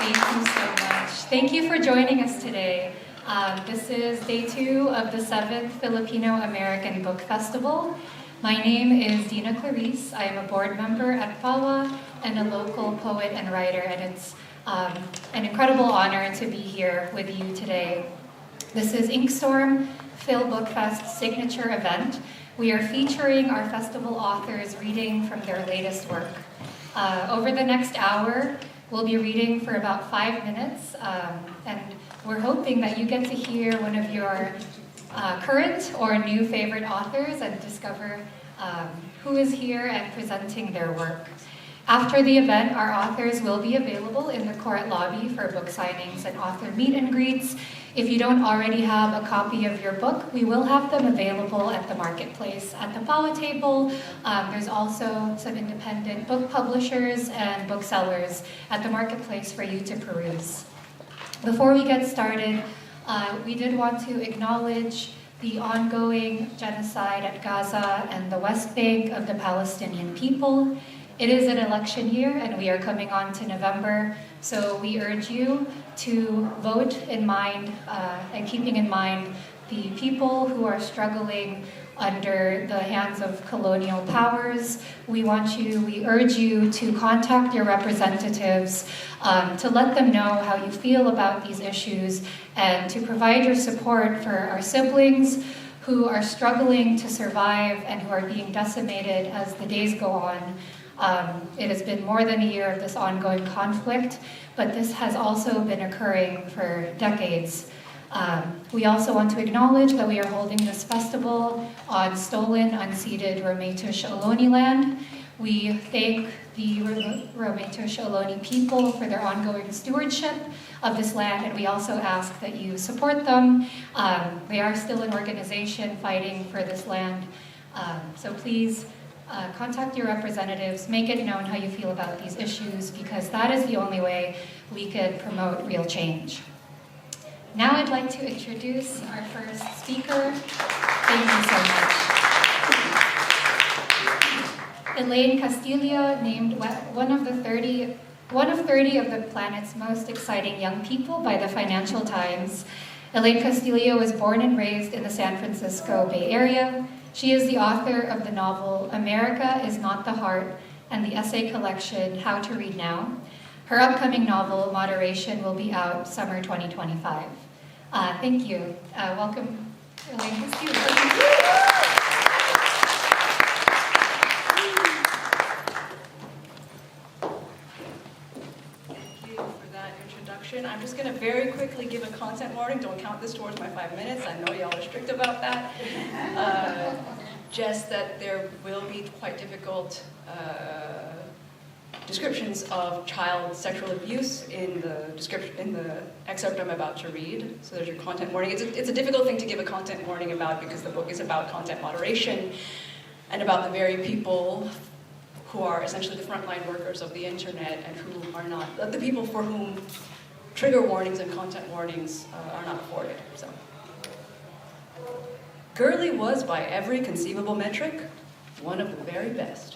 Thank you so much. Thank you for joining us today. This is day 2 of the 7th Filipino American Book Festival. My name is Dina Klarisse. I am a board member at FAWA and a local poet and writer, and it's an incredible honor to be here with you today. This is Inkstorm, FilbookFest's signature event. We are featuring our festival authors reading from their latest work. Over the next hour, we'll be reading for about 5 minutes, and we're hoping that you get to hear one of your current or new favorite authors and discover who is here and presenting their work. After the event, our authors will be available in the Koret lobby for book signings and author meet and greets. If you don't already have a copy of your book, we will have them available at the marketplace at the FAWA table. There's also some independent book publishers and booksellers at the marketplace for you to peruse. Before we get started, we did want to acknowledge the ongoing genocide at Gaza and the West Bank of the Palestinian people. It is an election year, and we are coming on to November, so we urge you to vote in mind and keeping in mind the people who are struggling under the hands of colonial powers. We urge you to contact your representatives to let them know how you feel about these issues and to provide your support for our siblings who are struggling to survive and who are being decimated as the days go on. It has been more than a year of this ongoing conflict, but this has also been occurring for decades. We also want to acknowledge that we are holding this festival on stolen, unceded Ramaytush Ohlone land. We thank the Ramaytush Ohlone people for their ongoing stewardship of this land, and we also ask that you support them. They are still an organization fighting for this land, so please contact your representatives, make it known how you feel about these issues, because that is the only way we can promote real change. Now I'd like to introduce our first speaker. Thank you so much. Elaine Castillo, named one of 30 of the planet's most exciting young people by the Financial Times. Elaine Castillo was born and raised in the San Francisco Bay Area. She is the author of the novel America is Not the Heart and the essay collection How to Read Now. Her upcoming novel, Moderation, will be out summer 2025. Thank you. Welcome, Elaine Castillo. I'm just going to very quickly give a content warning. Don't count this towards my 5 minutes. I know y'all are strict about that. Just that there will be quite difficult descriptions of child sexual abuse in the excerpt I'm about to read. So there's your content warning. It's a difficult thing to give a content warning about because the book is about content moderation and about the very people who are essentially the frontline workers of the internet and who are not the people for whom trigger warnings and content warnings are not afforded. So, Gurley was, by every conceivable metric, one of the very best.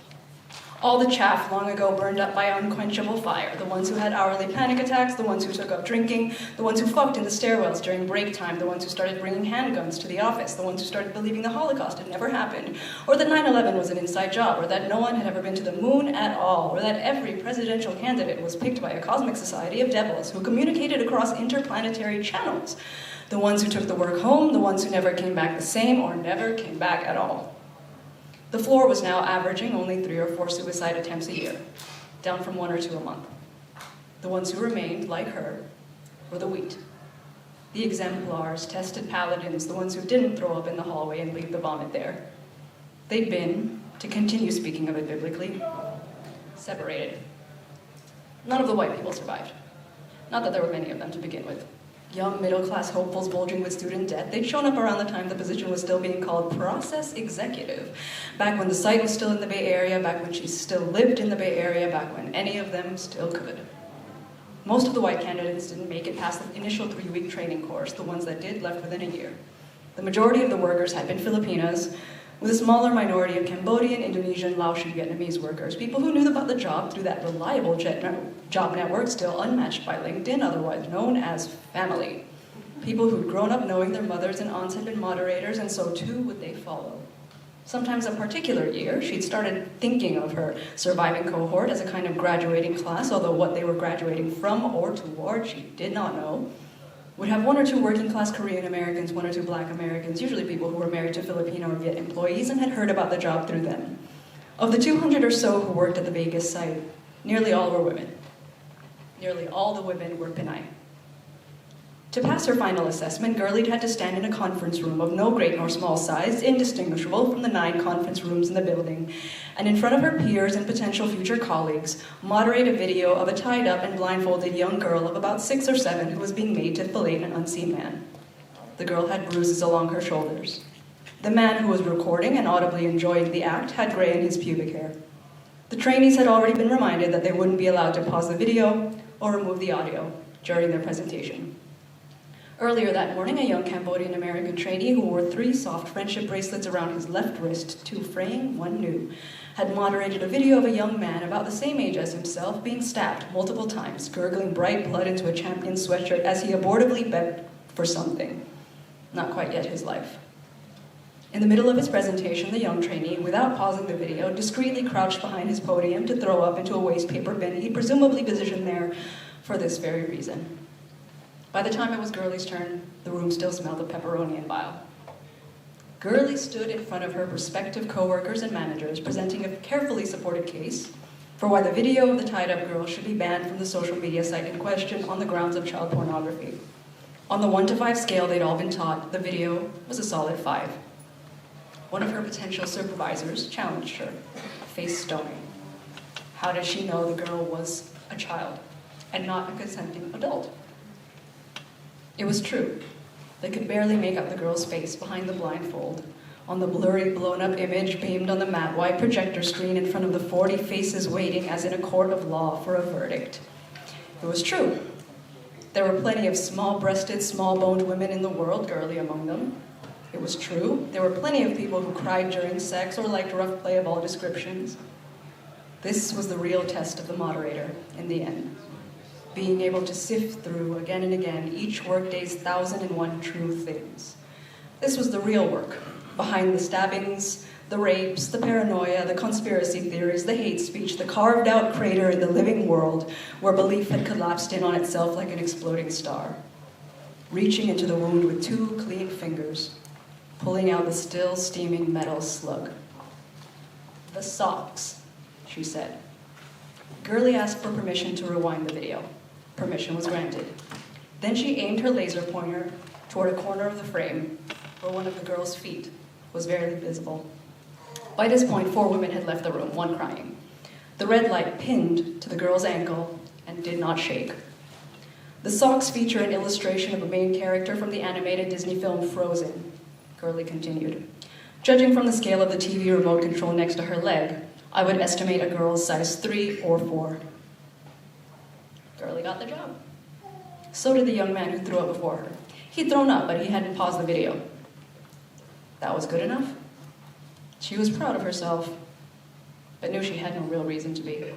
All the chaff long ago burned up by unquenchable fire, the ones who had hourly panic attacks, the ones who took up drinking, the ones who fucked in the stairwells during break time, the ones who started bringing handguns to the office, the ones who started believing the Holocaust had never happened, or that 9/11 was an inside job, or that no one had ever been to the moon at all, or that every presidential candidate was picked by a cosmic society of devils who communicated across interplanetary channels, the ones who took the work home, the ones who never came back the same or never came back at all. The floor was now averaging only 3 or 4 suicide attempts a year, down from 1 or 2 a month. The ones who remained, like her, were the wheat. The exemplars, tested paladins, the ones who didn't throw up in the hallway and leave the vomit there. They'd been, to continue speaking of it biblically, separated. None of the white people survived. Not that there were many of them to begin with. Young middle-class hopefuls bulging with student debt, they'd shown up around the time the position was still being called process executive, back when the site was still in the Bay Area, back when she still lived in the Bay Area, back when any of them still could. Most of the white candidates didn't make it past the initial 3-week training course. The ones that did left within a year. The majority of the workers had been Filipinas, with a smaller minority of Cambodian, Indonesian, Laotian, Vietnamese workers, people who knew about the job through that reliable job network still unmatched by LinkedIn, otherwise known as family. People who'd grown up knowing their mothers and aunts had been moderators, and so too would they follow. Sometimes a particular year, she'd started thinking of her surviving cohort as a kind of graduating class, although what they were graduating from or toward, she did not know. Would have one or two working class Korean Americans, one or two Black Americans, usually people who were married to Filipino or Viet employees and had heard about the job through them. Of the 200 or so who worked at the Vegas site, nearly all were women. Nearly all the women were Pinay. To pass her final assessment, Gurley had to stand in a conference room of no great nor small size, indistinguishable from the 9 conference rooms in the building, and in front of her peers and potential future colleagues, moderate a video of a tied-up and blindfolded young girl of about 6 or 7 who was being made to fillet an unseen man. The girl had bruises along her shoulders. The man who was recording and audibly enjoying the act had gray in his pubic hair. The trainees had already been reminded that they wouldn't be allowed to pause the video or remove the audio during their presentation. Earlier that morning, a young Cambodian-American trainee who wore 3 soft friendship bracelets around his left wrist, 2 fraying, 1 new, had moderated a video of a young man about the same age as himself being stabbed multiple times, gurgling bright blood into a champion sweatshirt as he abortively begged for something. Not quite yet his life. In the middle of his presentation, the young trainee, without pausing the video, discreetly crouched behind his podium to throw up into a waste paper bin he presumably positioned there for this very reason. By the time it was Gurley's turn, the room still smelled of pepperoni and bile. Gurley stood in front of her prospective co-workers and managers, presenting a carefully supported case for why the video of the tied-up girl should be banned from the social media site in question on the grounds of child pornography. On the 1 to 5 scale they'd all been taught, the video was a solid 5. One of her potential supervisors challenged her, face stony. How did she know the girl was a child and not a consenting adult? It was true. They could barely make out the girl's face behind the blindfold, on the blurry, blown-up image beamed on the matte-white projector screen in front of the 40 faces waiting as in a court of law for a verdict. It was true. There were plenty of small-breasted, small-boned women in the world, Gurley among them. It was true. There were plenty of people who cried during sex or liked rough play of all descriptions. This was the real test of the moderator, in the end. Being able to sift through, again and again, each workday's 1,001 true things. This was the real work, behind the stabbings, the rapes, the paranoia, the conspiracy theories, the hate speech, the carved-out crater in the living world where belief had collapsed in on itself like an exploding star. Reaching into the wound with 2 clean fingers, pulling out the still steaming metal slug. "The socks," she said. Gurley asked for permission to rewind the video. Permission was granted. Then she aimed her laser pointer toward a corner of the frame where one of the girl's feet was barely visible. By this point, 4 women had left the room, 1 crying. The red light pinned to the girl's ankle and did not shake. The socks feature an illustration of a main character from the animated Disney film Frozen. Gurley continued. Judging from the scale of the TV remote control next to her leg, I would estimate a girl's size 3 or 4. Gurley got the job. So did the young man who threw up before her. He'd thrown up, but he hadn't paused the video. That was good enough. She was proud of herself, but knew she had no real reason to be.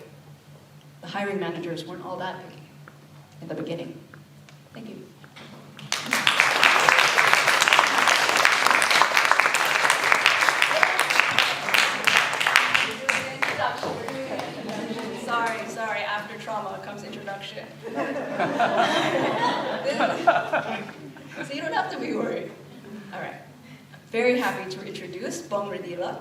The hiring managers weren't all that picky in the beginning. Thank you. Sorry, after trauma comes introduction. So you don't have to be worried. All right. Very happy to introduce Bong Redila.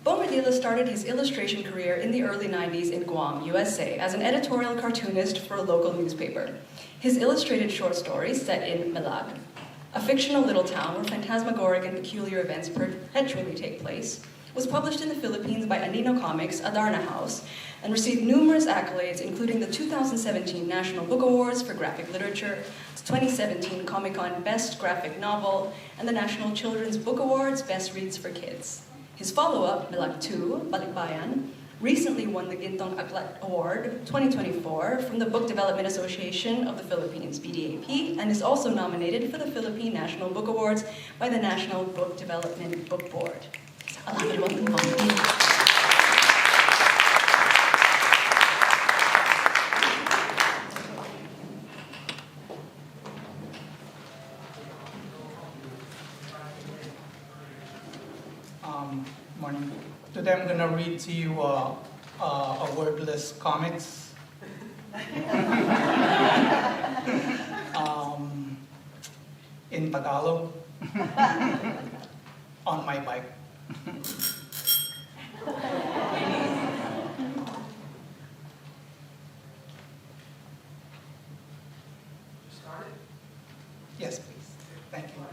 Bong Redila started his illustration career in the early 90s in Guam, USA, as an editorial cartoonist for a local newspaper. His illustrated short stories, set in Melag, a fictional little town where phantasmagoric and peculiar events perpetually take place, was published in the Philippines by Anino Comics, Adarna House, and received numerous accolades, including the 2017 National Book Awards for Graphic Literature, the 2017 Comic-Con Best Graphic Novel, and the National Children's Book Awards Best Reads for Kids. His follow-up, Melag 2, Balikbayan, recently won the Gintong Aklat Award 2024 from the Book Development Association of the Philippines, BDAP, and is also nominated for the Philippine National Book Awards by the National Book Development Book Board. So, Alapit mo ang pangkin. Morning. Today I'm gonna read to you a wordless comics. In Tagalog, on my bike. Yes, please. Thank you.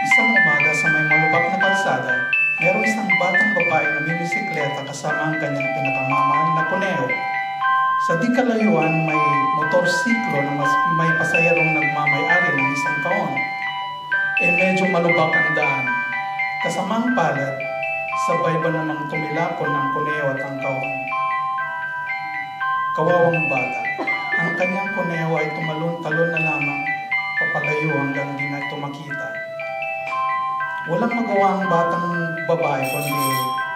Isang umaga sa may malubak na kalsada, merong isang batang babae na bibisikleta kasama ang kanyang pinakamamahal na kuneo. Sa di kalayuan, may motorsiklo na may pasahirong nagmamay-ari ng isang kaon. Medyo malubak ang daan. Kasamang palad, sabay ba namang tumilapon ang kuneo at ang kaon. Kawawang bata, ang kanyang kuneo ay tumalon-talon na lamang papalayo hanggang di na ito makita. Walang magawa ang batang babae kundi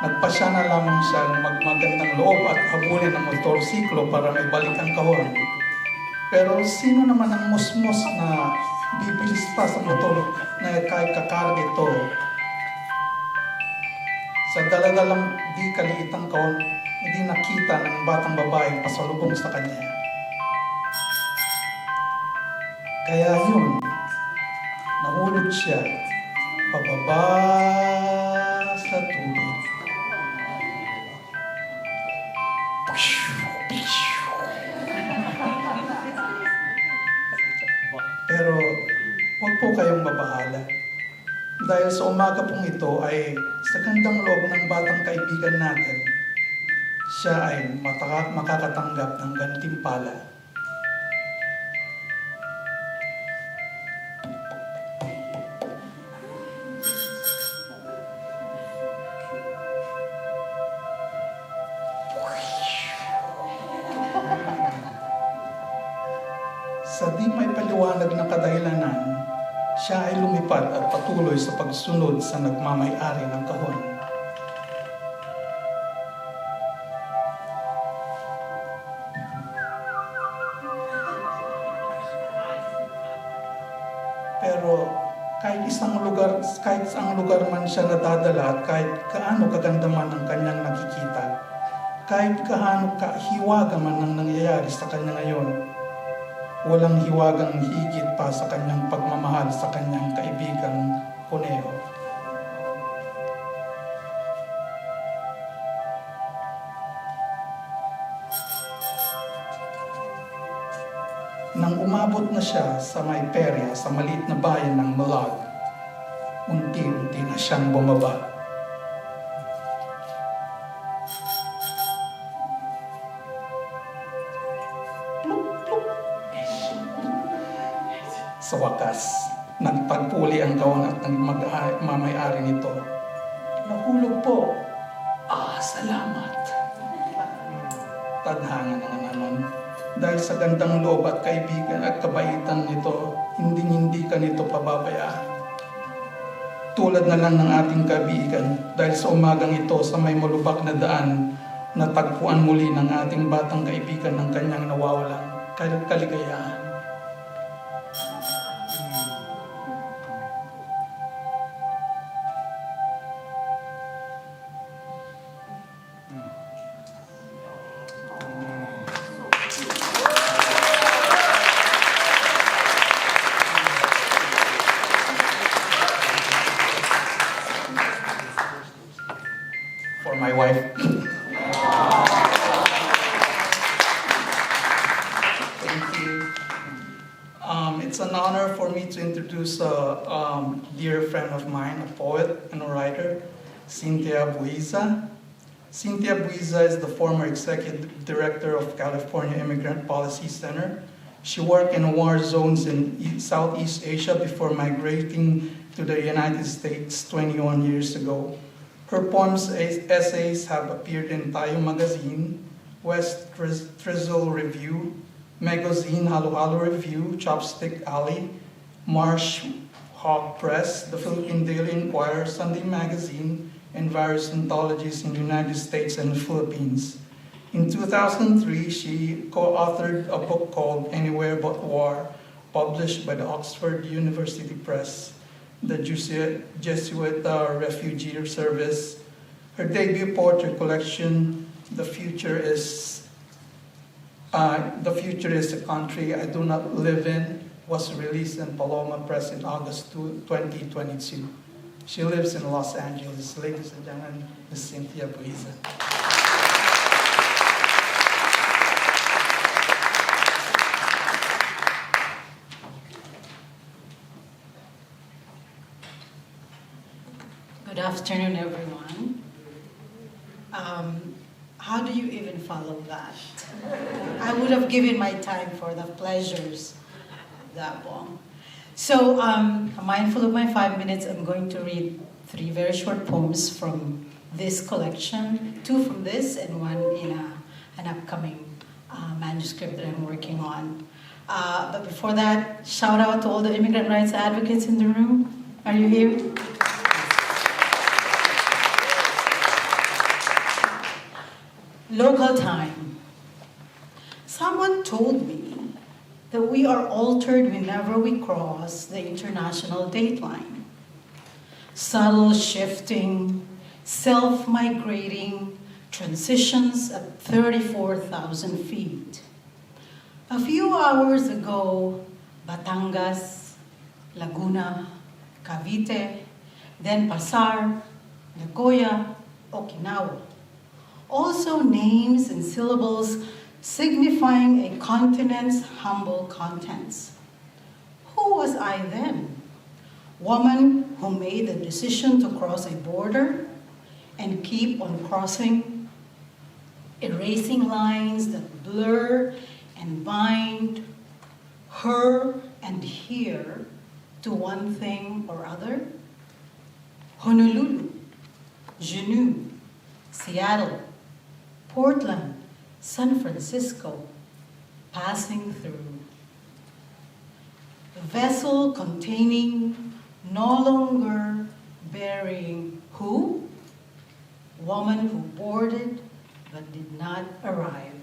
nagpasya na lamang siya ng magmagandang loob at habulin ang motorsiklo para may balik ang kahon. Pero sino naman ang musmos na bibilis pa sa motor na kahit kakarga ito? Sa daladalang di kaliitang kahon, hindi nakita ng batang babae pasalubong sa kanya. Kaya yun, nahulog siya pababa sa tubig. Pero huwag po kayong mabahala. Dahil sa umaga pong ito ay sa gandang loob ng batang kaibigan natin, siya ay makakatanggap ng gantimpala. Sa di may paliwanag na kadahilanan, siya ay lumipad at patuloy sa pagsunod sa nagmamay-ari ng kahon. Pero kahit saang lugar man siya nadadala at kahit kaano kaganda man ang kanyang nakikita, kahit kaano kahiwaga man ang nangyayari sa kanya ngayon, walang hiwagang higit pa sa kanyang pagmamahal sa kanyang kaibigang kuneho. Nang umabot na siya sa may perya sa maliit na bayan ng Malag, unti-unti na siyang bumaba. Sa wakas, nagpagpuli ang kawan at nagmamay-ari nito. Nahulog po. Salamat. Tadhana na naman. Dahil sa gandang loob at kaibigan at kabaitan nito, hindi ka nito pababayaan. Tulad na lang ng ating kaibigan, dahil sa umagang ito sa may malubak na daan, natagpuan muli ng ating batang kaibigan ng kanyang nawawalang kaligayahan. For my wife. Thank you. It's an honor for me to introduce a dear friend of mine, a poet and a writer, Cynthia Buiza. Cynthia Buiza is the former executive director of California Immigrant Policy Center. She worked in war zones in Southeast Asia before migrating to the United States 21 years ago. Her poems and essays have appeared in Tayo Magazine, West Trizzle Review, Magazine Halo Halo Review, Chopstick Alley, Marsh Hawk Press, the Philippine Daily Inquirer, Sunday Magazine, and various anthologies in the United States and the Philippines. In 2003, she co-authored a book called Anywhere But War, published by the Oxford University Press, the Jesuit Refugee Service. Her debut poetry collection, The Future is a Country I Do Not Live In, was released in Paloma Press in August 2022. She lives in Los Angeles. Ladies and gentlemen, Ms. Cynthia Buiza. Good afternoon, everyone. How do you even follow that? I would have given my time for the pleasures of that Bong. So, mindful of my 5 minutes, I'm going to read 3 very short poems from this collection, 2 from this and 1 in an upcoming manuscript that I'm working on. But before that, shout out to all the immigrant rights advocates in the room. Are you here? Local time. Someone told me that we are altered whenever we cross the international dateline. Subtle shifting, self-migrating transitions at 34,000 feet. A few hours ago, Batangas, Laguna, Cavite, then Pasar, Nagoya, Okinawa. Also names and syllables signifying a continent's humble contents. Who was I then? Woman who made the decision to cross a border and keep on crossing, erasing lines that blur and bind her and here to one thing or other? Honolulu, Juneau, Seattle, Portland, San Francisco, passing through. A vessel containing, no longer bearing who? Woman who boarded but did not arrive.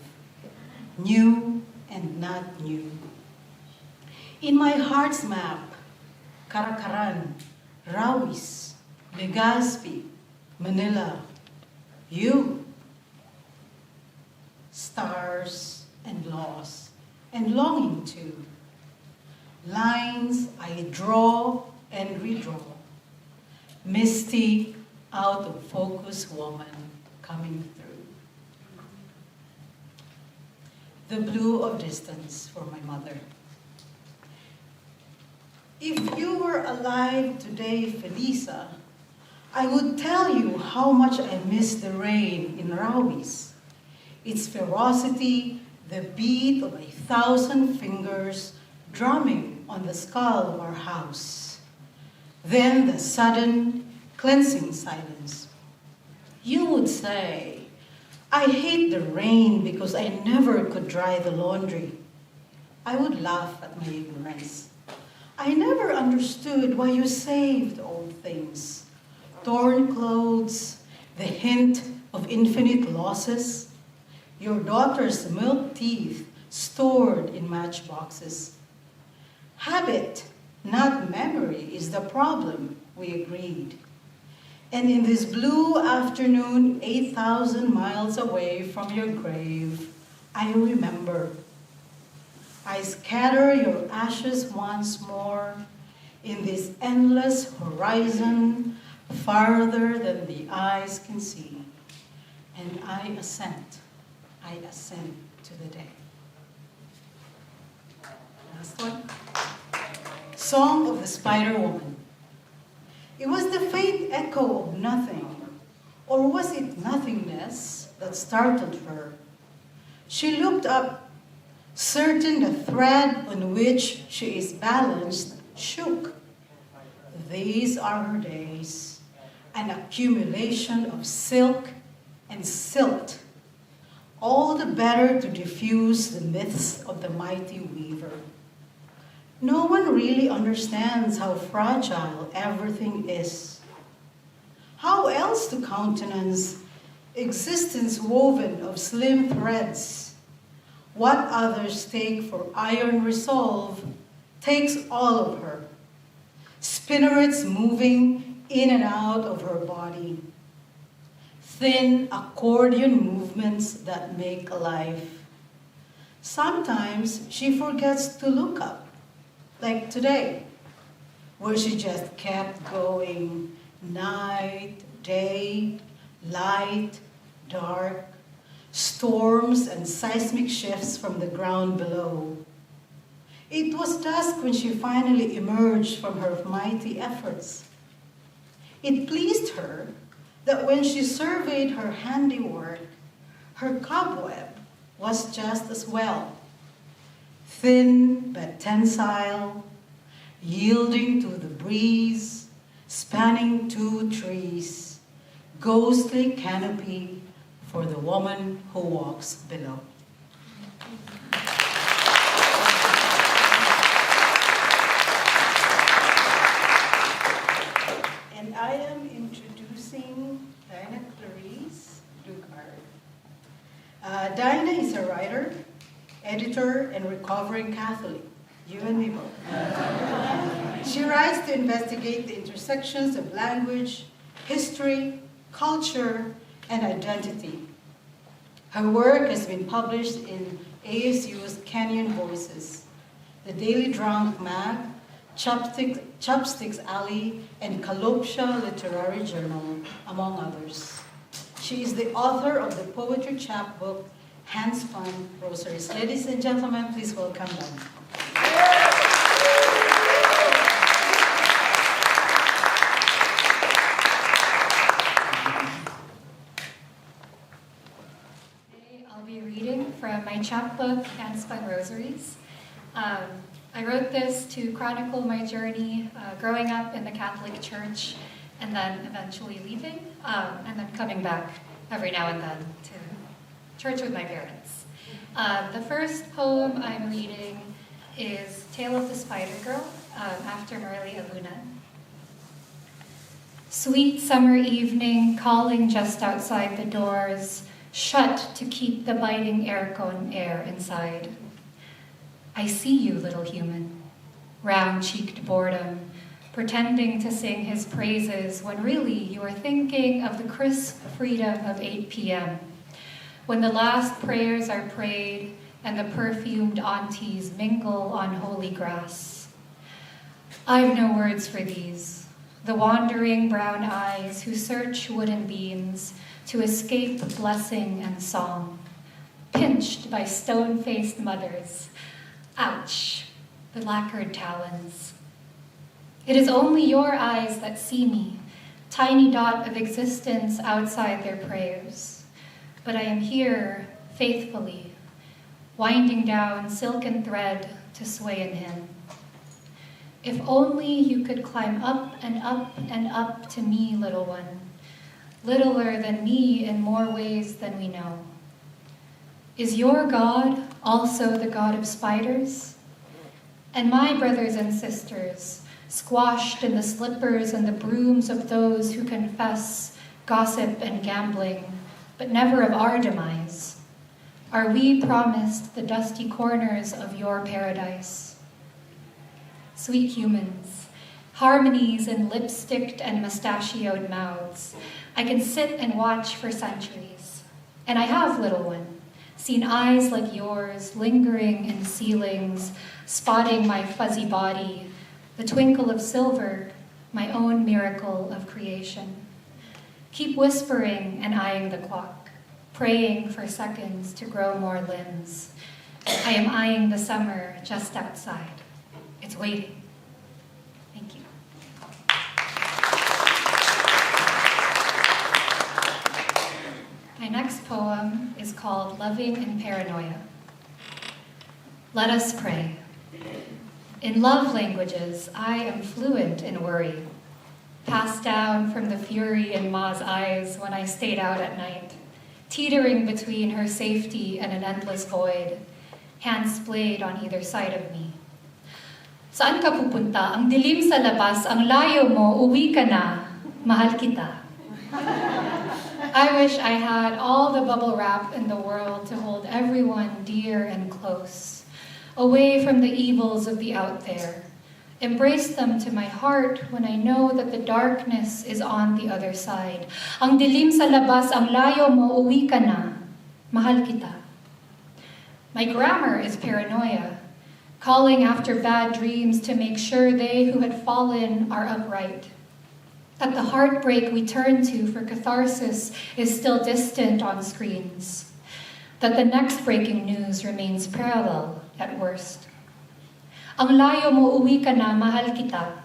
New and not new. In my heart's map, Caracaran, Rawis, Legazpi, Manila, you. Stars and loss and longing to. Lines I draw and redraw. Misty, out of focus woman coming through. The blue of distance for my mother. If you were alive today, Felisa, I would tell you how much I miss the rain in Rawis. Its ferocity, the beat of 1,000 fingers drumming on the skull of our house. Then the sudden, cleansing silence. You would say, I hate the rain because I never could dry the laundry. I would laugh at my ignorance. I never understood why you saved old things. Torn clothes, the hint of infinite losses, your daughter's milk teeth stored in matchboxes. Habit, not memory, is the problem, we agreed. And in this blue afternoon, 8,000 miles away from your grave, I remember. I scatter your ashes once more in this endless horizon, farther than the eyes can see. And I assent to the day. Last one. Song of the Spider Woman. It was the faint echo of nothing, Or was it nothingness that startled her? She looked up, certain the thread on which she is balanced shook. These are her days, an accumulation of silk and silt, all the better to diffuse the myths of the mighty weaver. No one really understands how fragile everything is. How else to countenance existence woven of slim threads? What others take for iron resolve takes all of her. Spinnerets moving in and out of her body. Thin accordion movements that make life. Sometimes she forgets to look up, like today, where she just kept going. Night, day, light, dark, storms and seismic shifts from the ground below. It was dusk when she finally emerged from her mighty efforts. It pleased her that when she surveyed her handiwork, her cobweb was just as well. Thin but tensile, yielding to the breeze, spanning 2 trees, ghostly canopy for the woman who walks below. And I am introducing Dina Klarisse Dugar. Dina is a writer, editor, and recovering Catholic. You and me both. She writes to investigate the intersections of language, history, culture, and identity. Her work has been published in ASU's Kenyan Voices, The Daily Drunk Mag, Chopsticks Alley, and Kalopsha Literary Journal, among others. She is the author of the poetry chapbook, Handspun Rosaries. Ladies and gentlemen, please welcome them. From my chapbook, Handspun Rosaries. I wrote this to chronicle my journey growing up in the Catholic Church and then eventually leaving and then coming back every now and then to church with my parents. The first poem I'm reading is Tale of the Spider Girl after Marley Aluna. Sweet summer evening, calling just outside the doors, shut to keep the biting aircon air inside. I see you, little human, round-cheeked boredom, pretending to sing his praises when really you are thinking of the crisp freedom of 8 p.m., when the last prayers are prayed and the perfumed aunties mingle on holy grass. I've no words for these, the wandering brown eyes who search wooden beams to escape blessing and song, pinched by stone-faced mothers. Ouch, the lacquered talons. It is only your eyes that see me, tiny dot of existence outside their prayers. But I am here faithfully, winding down silken thread to sway in him. If only you could climb up and up and up to me, little one, littler than me in more ways than we know. Is your God also the God of spiders? And my brothers and sisters, squashed in the slippers and the brooms of those who confess gossip and gambling, but never of our demise, are we promised the dusty corners of your paradise? Sweet humans, harmonies in lipsticked and mustachioed mouths, I can sit and watch for centuries. And I have, little one, seen eyes like yours lingering in ceilings, spotting my fuzzy body, the twinkle of silver, my own miracle of creation. Keep whispering and eyeing the clock, praying for seconds to grow more limbs. I am eyeing the summer just outside. It's waiting. Thank you. My next poem is called Loving in Paranoia. Let us pray. In love languages, I am fluent in worry, passed down from the fury in Ma's eyes when I stayed out at night, teetering between her safety and an endless void, hands splayed on either side of me. Saan ka pupunta? Ang dilim sa labas, ang layo mo, uwi ka na, mahal kita. I wish I had all the bubble wrap in the world to hold everyone dear and close, away from the evils of the out there. Embrace them to my heart when I know that the darkness is on the other side. Ang dilim sa labas, ang layo mo, uwi ka na, mahal kita. My grammar is paranoia, calling after bad dreams to make sure they who had fallen are upright. That the heartbreak we turn to for catharsis is still distant on screens. That the next breaking news remains parallel at worst. Ang layo mo, uwi ka na, mahal kita.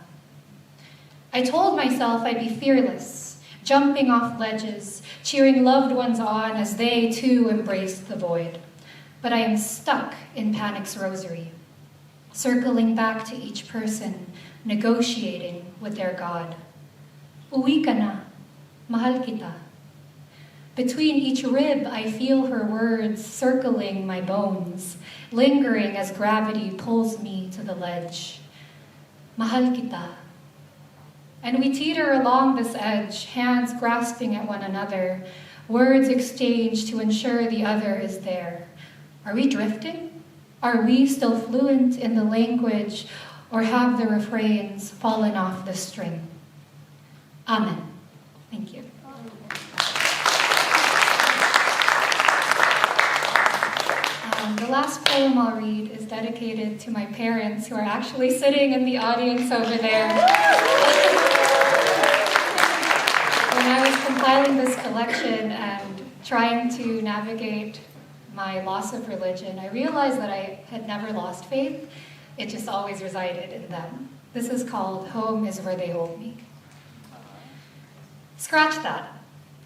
I told myself I'd be fearless, jumping off ledges, cheering loved ones on as they too embraced the void. But I am stuck in panic's rosary, circling back to each person, negotiating with their God. Uwi ka na, mahal kita. Between each rib, I feel her words circling my bones, lingering as gravity pulls me to the ledge. Mahal kita. And we teeter along this edge, hands grasping at one another, words exchanged to ensure the other is there. Are we drifting? Are we still fluent in the language, or have the refrains fallen off the string? Amen. Thank you. The last poem I'll read is dedicated to my parents, who are actually sitting in the audience over there. When I was compiling this collection and trying to navigate my loss of religion, I realized that I had never lost faith. It just always resided in them. This is called Home is Where They Hold Me. Scratch that.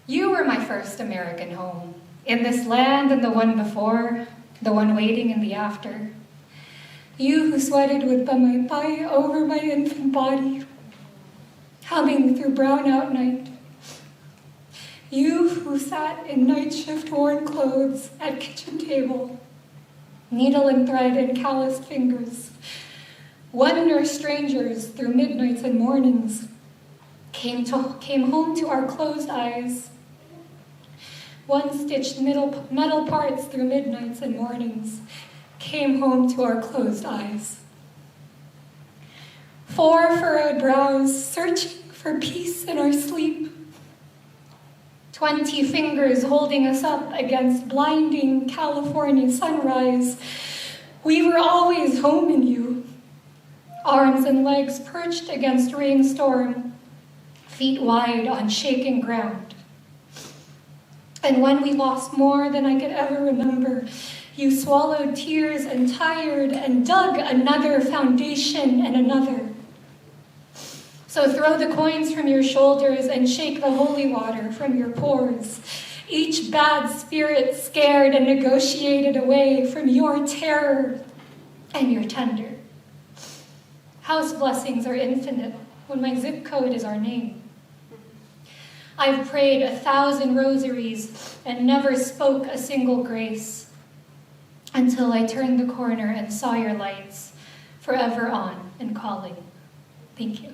You were my first American home. In this land and the one before, the one waiting in the after. You who sweated with pamaypay over my infant body, humming through brownout night. You who sat in night shift worn clothes at kitchen table, needle and thread in calloused fingers. Wonder strangers through midnights and mornings came home to our closed eyes. One-stitched metal parts through midnights and mornings came home to our closed eyes. 4 furrowed brows searching for peace in our sleep. 20 fingers holding us up against blinding California sunrise. We were always home in you. Arms and legs perched against rainstorm, feet wide on shaking ground. And when we lost more than I could ever remember, you swallowed tears and tired and dug another foundation and another. So throw the coins from your shoulders and shake the holy water from your pores. Each bad spirit scared and negotiated away from your terror and your tender. House blessings are infinite when my zip code is our name. I've prayed 1,000 rosaries and never spoke a single grace until I turned the corner and saw your lights, forever on and calling. Thank you.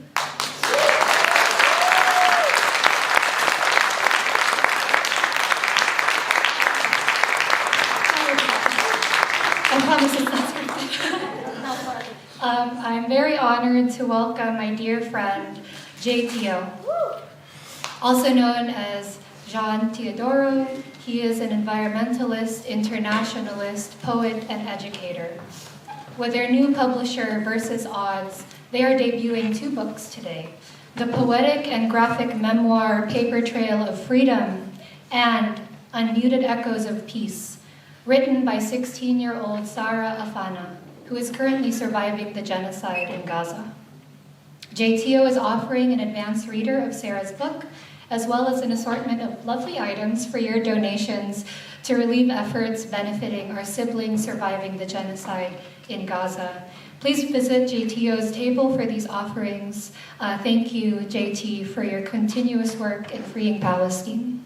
I promise it's not scripted. I'm very honored to welcome my dear friend, Teodoro. Also known as Teodoro, he is an environmentalist, internationalist, poet, and educator. With their new publisher, Versus Odds, they are debuting 2 books today: the poetic and graphic memoir Paper Trail of Freedom and Unmuted Echoes of Peace, written by 16-year-old Sarah Afana, who is currently surviving the genocide in Gaza. JTO is offering an advanced reader of Sarah's book, as well as an assortment of lovely items for your donations to relieve efforts benefiting our siblings surviving the genocide in Gaza. Please visit JTO's table for these offerings. Thank you, JT, for your continuous work in freeing Palestine.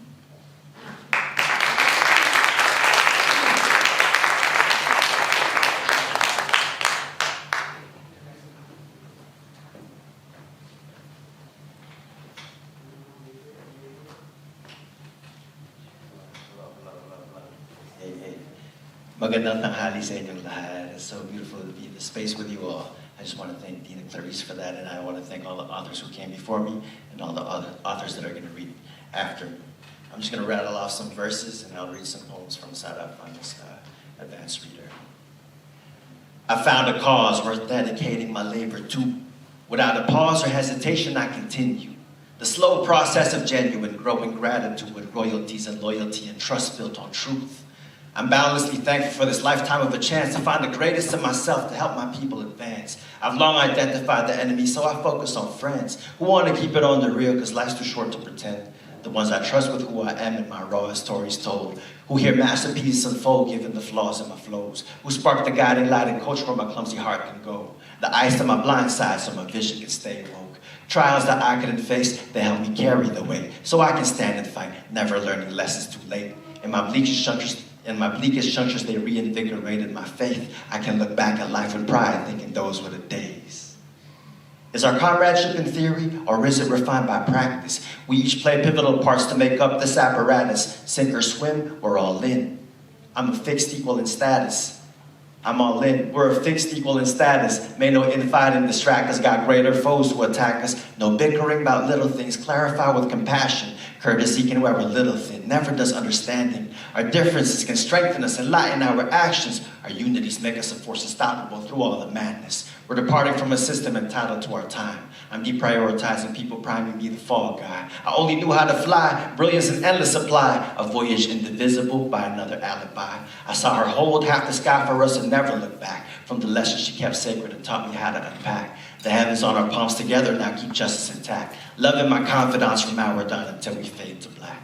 Magandang tanghali sa inyong lahat. It's so beautiful to be in the space with you all. I just want to thank Dina Klarisse for that, and I want to thank all the authors who came before me and all the other authors that are going to read after me. I'm just going to rattle off some verses, and I'll read some poems from Sadaf on this advanced reader. I found a cause worth dedicating my labor to. Without a pause or hesitation, I continue. The slow process of genuine growing gratitude with royalties and loyalty and trust built on truth. I'm boundlessly thankful for this lifetime of a chance to find the greatest in myself to help my people advance. I've long identified the enemy, so I focus on friends who want to keep it on the real because life's too short to pretend. The ones I trust with who I am and my rawest stories told, who hear masterpieces unfold given the flaws in my flows, who spark the guiding light and coach where my clumsy heart can go. The eyes to my blind side so my vision can stay woke. Trials that I couldn't face, they help me carry the weight, so I can stand and fight, never learning lessons too late. In my bleakest junctures, they reinvigorated my faith. I can look back at life with pride, thinking those were the days. Is our comradeship in theory, or is it refined by practice? We each play pivotal parts to make up this apparatus. Sink or swim, we're all in. I'm a fixed equal in status. I'm all in. We're a fixed equal in status. May no infighting distract us, got greater foes to attack us. No bickering about little things, clarify with compassion. Courtesy can wear a little thin, never does understanding. Our differences can strengthen us and lighten our actions. Our unities make us a force unstoppable through all the madness. We're departing from a system entitled to our time. I'm deprioritizing people priming me the fall guy. I only knew how to fly, brilliance and endless supply. A voyage indivisible by another alibi. I saw her hold half the sky for us and never look back. From the lessons she kept sacred and taught me how to unpack. The heavens on our palms together now keep justice intact. Loving my confidants from our dawn until we fade to black.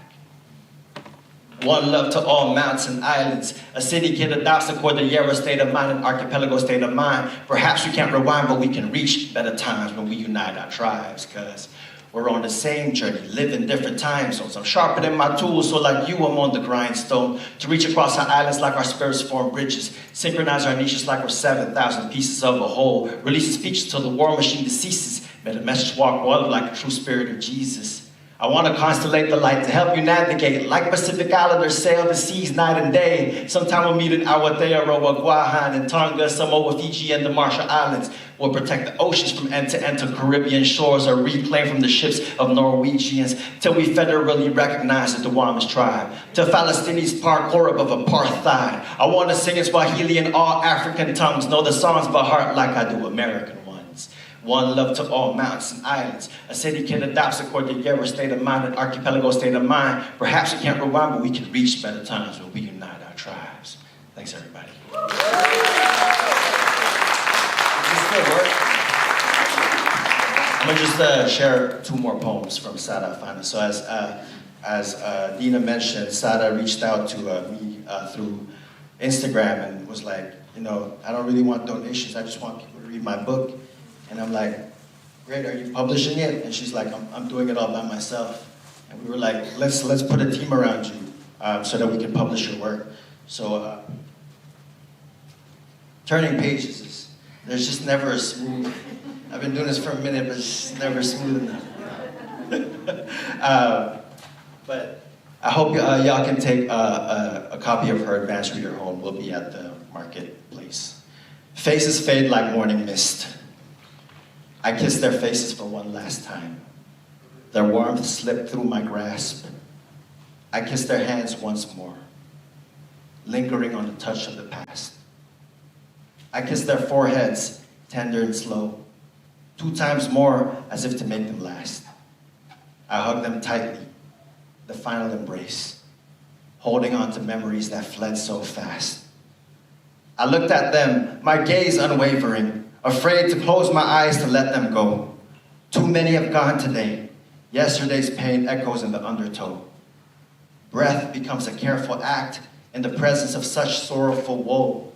One love to all mountains and islands. A city kid adopts a Cordillera state of mind, an archipelago state of mind. Perhaps we can't rewind, but we can reach better times when we unite our tribes. Cause we're on the same journey, living different time zones. I'm sharpening my tools, so like you, I'm on the grindstone. To reach across our islands like our spirits form bridges. Synchronize our niches like we're 7,000 pieces of a whole. Release speech till the war machine deceases. May the message walk well like a true spirit of Jesus. I want to constellate the light to help you navigate. Like Pacific Islanders sail the seas night and day. Sometime we'll meet in Aotearoa, Guahan, and Tonga, Samoa, Fiji, and the Marshall Islands. We'll protect the oceans from end to end to Caribbean shores or reclaim from the ships of Norwegians till we federally recognize the Duwamish tribe. Till Palestinians par Koret of apartheid. I want to sing in Swahili and all African tongues. Know the songs by heart like I do American ones. One love to all mountains and islands. A city kid adopts a Cordillera state of mind, an archipelago state of mind. Perhaps we can't rewind, but we can reach better times when we unite our tribes. Thanks, everybody. Does this still work? I'm gonna just share two more poems from Sada finally. So as Dina mentioned, Sada reached out to me through Instagram and was like, you know, I don't really want donations. I just want people to read my book. And I'm like, great, are you publishing it? And she's like, I'm doing it all by myself. And we were like, let's put a team around you so that we can publish your work. So turning pages there's just never a smooth, I've been doing this for a minute, but it's never smooth enough. But I hope y'all can take a copy of her advanced reader home. We'll be at the marketplace. Faces fade like morning mist. I kiss their faces for one last time. Their warmth slipped through my grasp. I kiss their hands once more, lingering on the touch of the past. I kiss their foreheads, tender and slow, 2 times more as if to make them last. I hug them tightly, the final embrace, holding on to memories that fled so fast. I looked at them, my gaze unwavering, afraid to close my eyes to let them go. Too many have gone today. Yesterday's pain echoes in the undertow. Breath becomes a careful act in the presence of such sorrowful woe.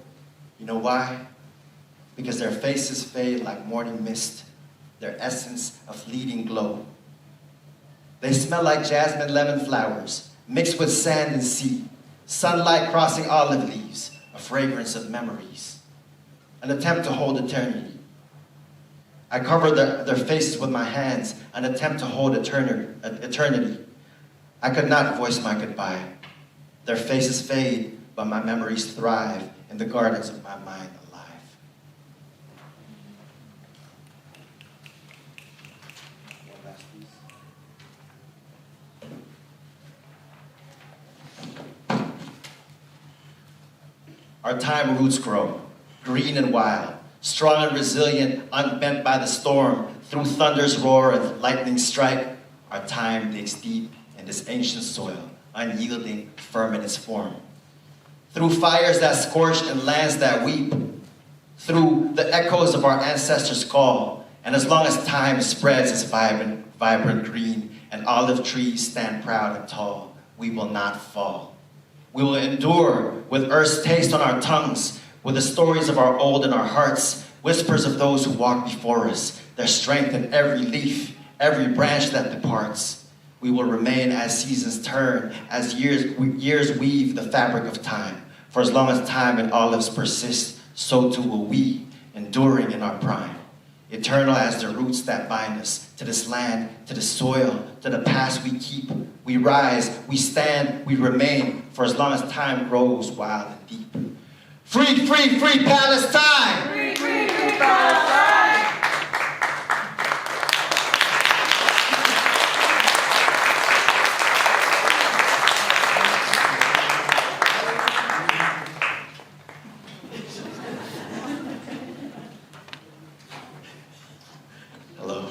You know why? Because their faces fade like morning mist, their essence a fleeting glow. They smell like jasmine lemon flowers, mixed with sand and sea, sunlight crossing olive leaves, a fragrance of memories, an attempt to hold eternity. I cover their faces with my hands, an attempt to hold eternity. I could not voice my goodbye. Their faces fade, but my memories thrive in the gardens of my mind alive. Our time roots grow, green and wild, strong and resilient, unbent by the storm. Through thunder's roar and lightning strike, our time digs deep in this ancient soil, unyielding, firm in its form. Through fires that scorch and lands that weep, through the echoes of our ancestors' call, and as long as time spreads its vibrant green, and olive trees stand proud and tall, we will not fall. We will endure with earth's taste on our tongues, with the stories of our old in our hearts, whispers of those who walk before us, their strength in every leaf, every branch that departs. We will remain as seasons turn, as years weave the fabric of time. For as long as time and olives persist, so too will we, enduring in our prime. Eternal as the roots that bind us to this land, to the soil, to the past we keep. We rise, we stand, we remain, for as long as time grows wild and deep. Free, free, free Palestine! Free, free, free Palestine! Hello.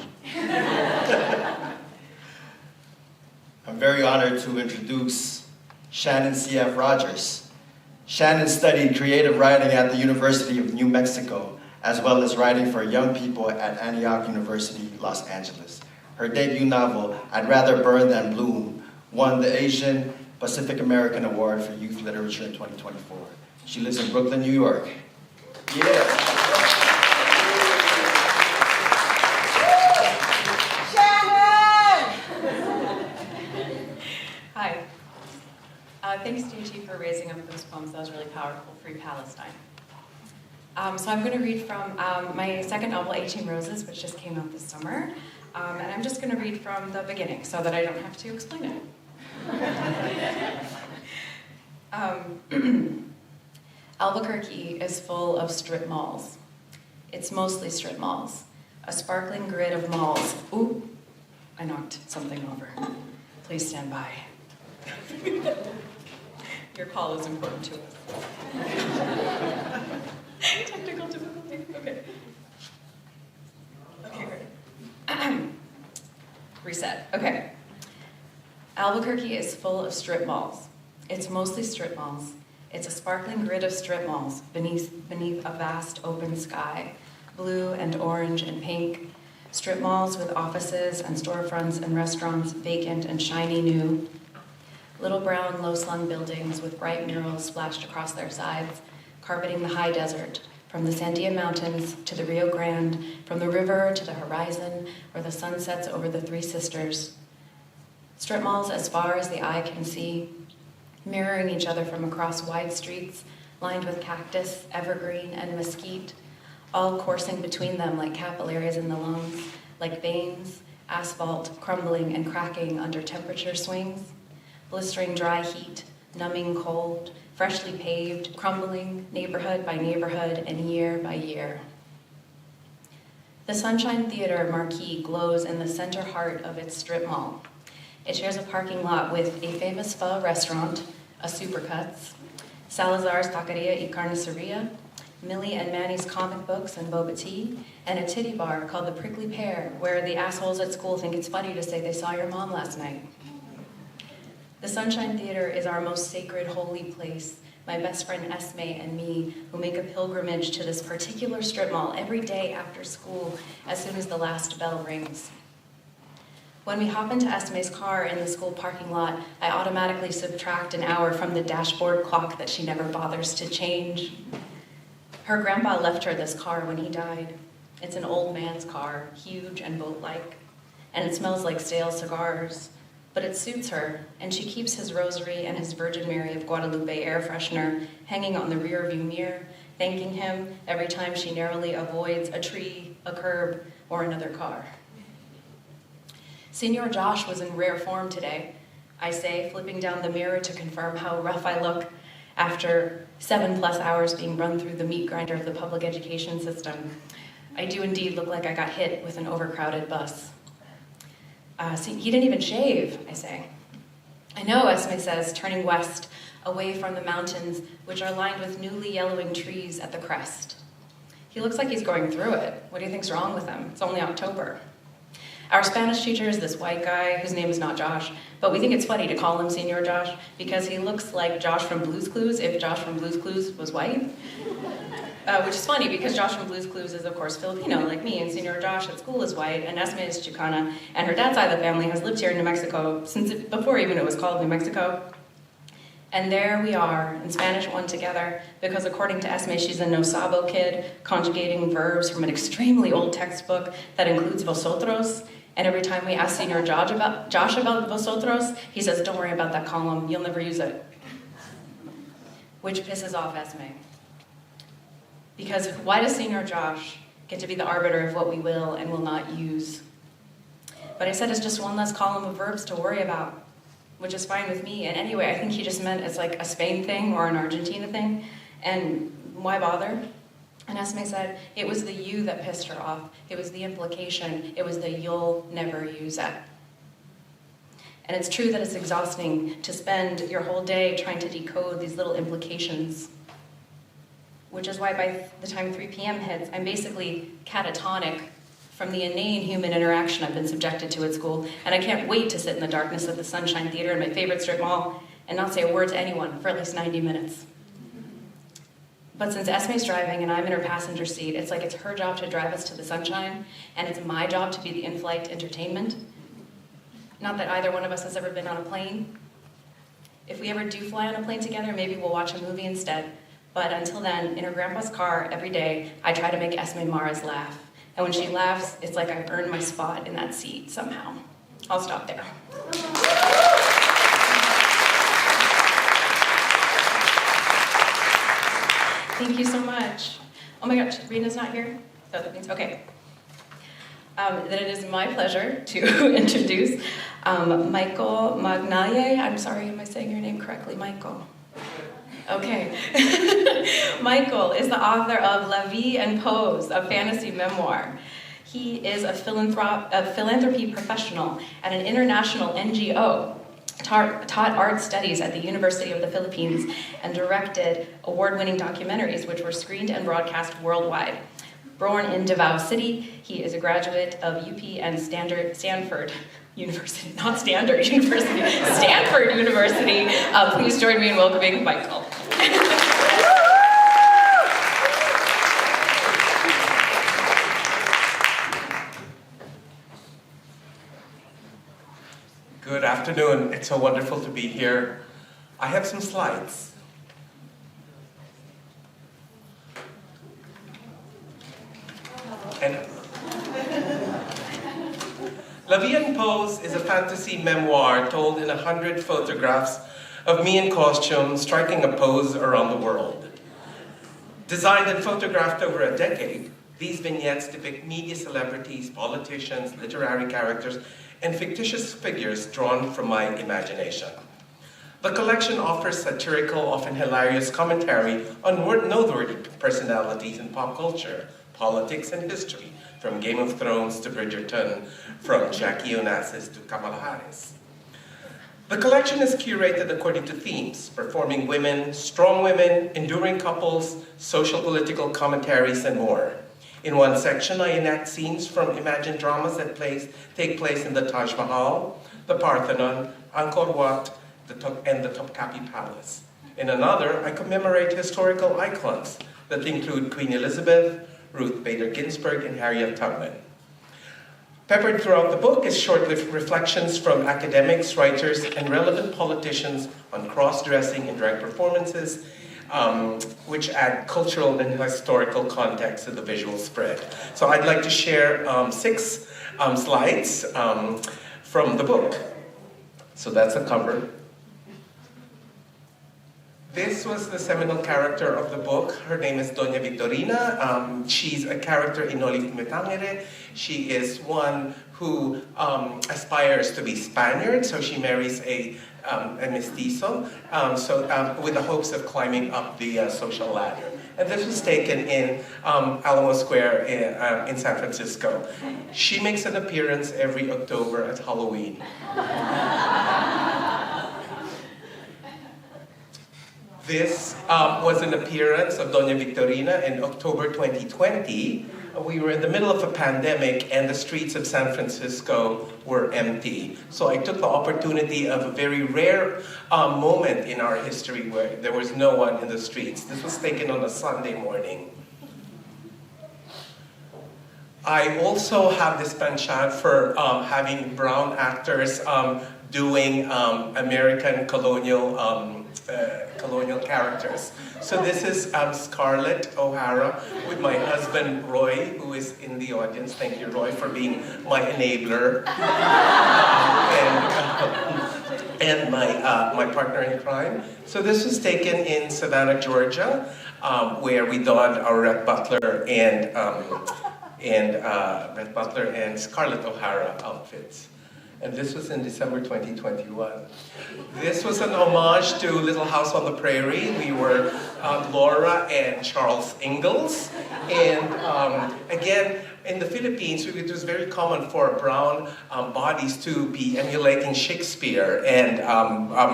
I'm very honored to introduce Shannon C.F. Rogers. Shannon studied creative writing at the University of New Mexico, as well as writing for young people at Antioch University, Los Angeles. Her debut novel, I'd Rather Burn Than Bloom, won the Asian Pacific American Award for Youth Literature in 2024. She lives in Brooklyn, New York. Yeah. Hi. Thanks, DG, for raising up those poems. That was really powerful. Free Palestine. So I'm going to read from my second novel, 18 Roses, which just came out this summer. And I'm just going to read from the beginning so that I don't have to explain it. Albuquerque is full of strip malls. It's mostly strip malls. A sparkling grid of malls. Ooh, I knocked something over. Please stand by. Your call is important to us. Technical difficulty. Okay. Okay, great. Reset. Okay. Albuquerque is full of strip malls. It's mostly strip malls. It's a sparkling grid of strip malls beneath a vast open sky, blue and orange and pink. Strip malls with offices and storefronts and restaurants vacant and shiny new. Little brown, low-slung buildings with bright murals splashed across their sides, carpeting the high desert, from the Sandia Mountains to the Rio Grande, from the river to the horizon, where the sun sets over the Three Sisters. Strip malls as far as the eye can see, mirroring each other from across wide streets, lined with cactus, evergreen, and mesquite, all coursing between them like capillaries in the lungs, like veins, asphalt crumbling and cracking under temperature swings. Blistering dry heat, numbing cold, freshly paved, crumbling, neighborhood by neighborhood and year by year. The Sunshine Theater marquee glows in the center heart of its strip mall. It shares a parking lot with a famous pho restaurant, a Supercuts, Salazar's Taqueria y Carniceria, Millie and Manny's comic books and boba tea, and a titty bar called the Prickly Pear, where the assholes at school think it's funny to say they saw your mom last night. The Sunshine Theater is our most sacred, holy place. My best friend Esme and me, who make a pilgrimage to this particular strip mall every day after school as soon as the last bell rings. When we hop into Esme's car in the school parking lot, I automatically subtract an hour from the dashboard clock that she never bothers to change. Her grandpa left her this car when he died. It's an old man's car, huge and boat-like, and it smells like stale cigars, but it suits her, and she keeps his rosary and his Virgin Mary of Guadalupe air freshener hanging on the rearview mirror, thanking him every time she narrowly avoids a tree, a curb, or another car. Senor Josh was in rare form today, I say, flipping down the mirror to confirm how rough I look after 7+ hours being run through the meat grinder of the public education system. I do indeed look like I got hit with an overcrowded bus. He didn't even shave, I say. I know, Esme says, turning west, away from the mountains, which are lined with newly yellowing trees at the crest. He looks like he's going through it. What do you think's wrong with him? It's only October. Our Spanish teacher is this white guy whose name is not Josh, but we think it's funny to call him Senor Josh because he looks like Josh from Blue's Clues if Josh from Blue's Clues was white. Which is funny because Josh from Blue's Clues is, of course, Filipino, like me, and Senor Josh at school is white, and Esme is Chicana, and her dad's side of the family has lived here in New Mexico before even it was called New Mexico. And there we are, in Spanish 1 together, because according to Esme, she's a no sabo kid, conjugating verbs from an extremely old textbook that includes vosotros, and every time we ask Senor Josh about vosotros, he says, don't worry about that column, you'll never use it. Which pisses off Esme. Because why does Senor Josh get to be the arbiter of what we will and will not use? But I said it's just one less column of verbs to worry about, which is fine with me. And anyway, I think he just meant it's like a Spain thing or an Argentina thing, and why bother? And Esme said, it was the you that pissed her off. It was the implication. It was the you'll never use it. And it's true that it's exhausting to spend your whole day trying to decode these little implications, which is why by the time 3 p.m. hits, I'm basically catatonic from the inane human interaction I've been subjected to at school, and I can't wait to sit in the darkness of the Sunshine Theater in my favorite strip mall and not say a word to anyone for at least 90 minutes. But since Esme's driving and I'm in her passenger seat, it's like it's her job to drive us to the sunshine, and it's my job to be the in-flight entertainment. Not that either one of us has ever been on a plane. If we ever do fly on a plane together, maybe we'll watch a movie instead. But until then, in her grandpa's car every day, I try to make Esme Mara's laugh. And when she laughs, it's like I've earned my spot in that seat somehow. I'll stop there. Thank you so much. Oh my gosh, Rina's not here? So that means, okay. Then it is my pleasure to introduce Michael Magnaye. I'm sorry, am I saying your name correctly, Michael? Okay. Michael is the author of La Vie en Pose, a fantasy memoir. He is a philanthropy professional at an international NGO, taught art studies at the University of the Philippines, and directed award-winning documentaries which were screened and broadcast worldwide. Born in Davao City, he is a graduate of UP and Stanford University, not Standard University, Stanford University. Please join me in welcoming Michael. Good afternoon. It's so wonderful to be here. I have some slides. And La Vie en Pose is a fantasy memoir told in 100 photographs of me in costume striking a pose around the world. Designed and photographed over a decade, these vignettes depict media celebrities, politicians, literary characters, and fictitious figures drawn from my imagination. The collection offers satirical, often hilarious commentary on noteworthy personalities in pop culture, politics, and history, from Game of Thrones to Bridgerton, from Jackie Onassis to Kamala Harris. The collection is curated according to themes: performing women, strong women, enduring couples, social political commentaries, and more. In one section, I enact scenes from imagined dramas that take place in the Taj Mahal, the Parthenon, Angkor Wat, and the Topkapi Palace. In another, I commemorate historical icons that include Queen Elizabeth, Ruth Bader Ginsburg, and Harriet Tubman. Peppered throughout the book is short-lived reflections from academics, writers, and relevant politicians on cross-dressing and drag performances, which add cultural and historical context to the visual spread. So I'd like to share 6 slides from the book. So that's the cover. This was the seminal character of the book. Her name is Doña Victorina. She's a character in Noli Me Tangere. She is one who aspires to be Spaniard, so she marries a mestizo, with the hopes of climbing up the social ladder. And this was taken in Alamo Square in San Francisco. She makes an appearance every October at Halloween. This was an appearance of Doña Victorina in October 2020. We were in the middle of a pandemic and the streets of San Francisco were empty. So I took the opportunity of a very rare moment in our history where there was no one in the streets. This was taken on a Sunday morning. I also have this penchant for having brown actors doing American colonial characters. So this is Scarlett O'Hara with my husband Roy, who is in the audience. Thank you, Roy, for being my enabler and my partner in crime. So this was taken in Savannah, Georgia, where we donned our Rhett Butler and Scarlett O'Hara outfits. And this was in December 2021. This was an homage to Little House on the Prairie. We were Laura and Charles Ingalls. And again, in the Philippines, it was very common for brown bodies to be emulating Shakespeare and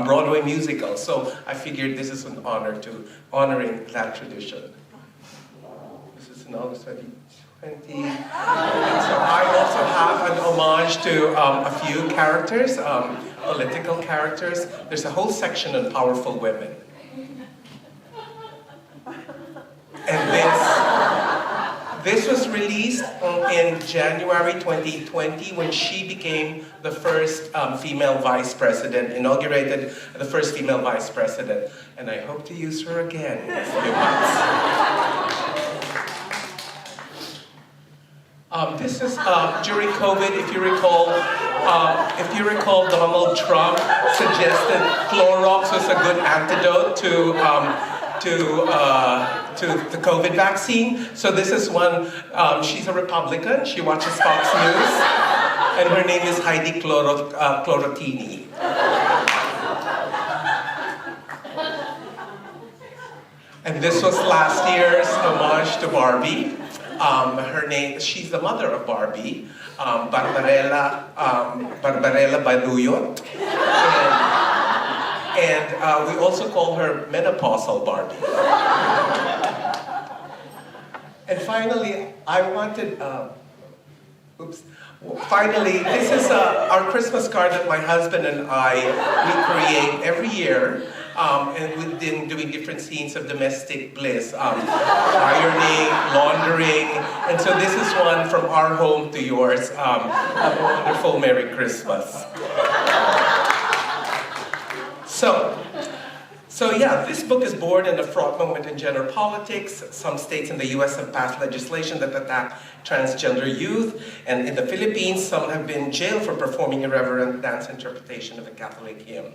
Broadway musicals. So I figured this is an honor to honoring that tradition. This is in August 2020. And so I also have an homage to a few characters, political characters. There's a whole section on powerful women. And this was released in January 2020 when she became the first female vice president, inaugurated the first female vice president. And I hope to use her again in a few months. This is during COVID. If you recall, Donald Trump suggested Clorox was a good antidote to the COVID vaccine. So this is one. She's a Republican. She watches Fox News, and her name is Heidi Clorotini. And this was last year's homage to Barbie. Her name, she's the mother of Barbie, Barbarella Baluyot. And we also call her menopausal Barbie. And finally, I wanted, finally, this is our Christmas card that my husband and I recreate every year. And we've been doing different scenes of domestic bliss, ironing, laundering, and so this is one from our home to yours. Have a wonderful Merry Christmas. So yeah, this book is born in a fraught moment in gender politics. Some states in the US have passed legislation that attack transgender youth, and in the Philippines, some have been jailed for performing irreverent dance interpretation of a Catholic hymn.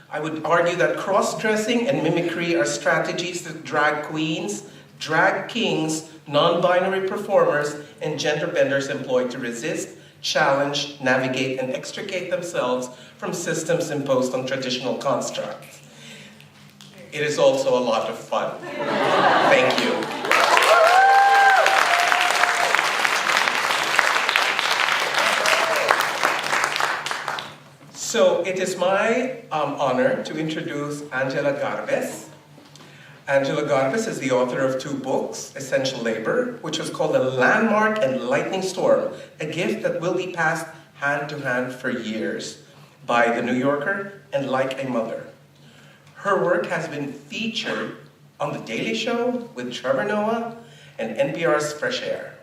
I would argue that cross-dressing and mimicry are strategies that drag queens, drag kings, non-binary performers, and gender benders employ to resist, challenge, navigate, and extricate themselves from systems imposed on traditional constructs. It is also a lot of fun. Thank you. So it is my honor to introduce Angela Garbes. Angela Garbes is the author of 2 books, Essential Labor, which was called A Landmark and Lightning Storm, a gift that will be passed hand to hand for years by The New Yorker and Like a Mother. Her work has been featured on The Daily Show with Trevor Noah and NPR's Fresh Air.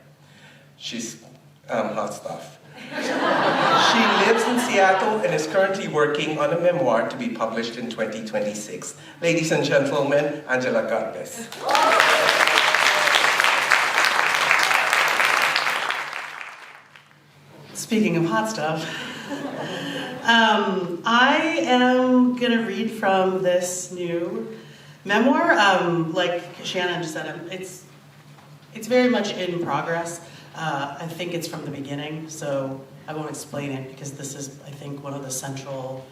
She's hot stuff. She lives in Seattle and is currently working on a memoir to be published in 2026. Ladies and gentlemen, Angela Garbes. Speaking of hot stuff, I am going to read from this new memoir. Like Shannon just said, it's very much in progress. I think it's from the beginning, so I won't explain it because this is, I think, one of the central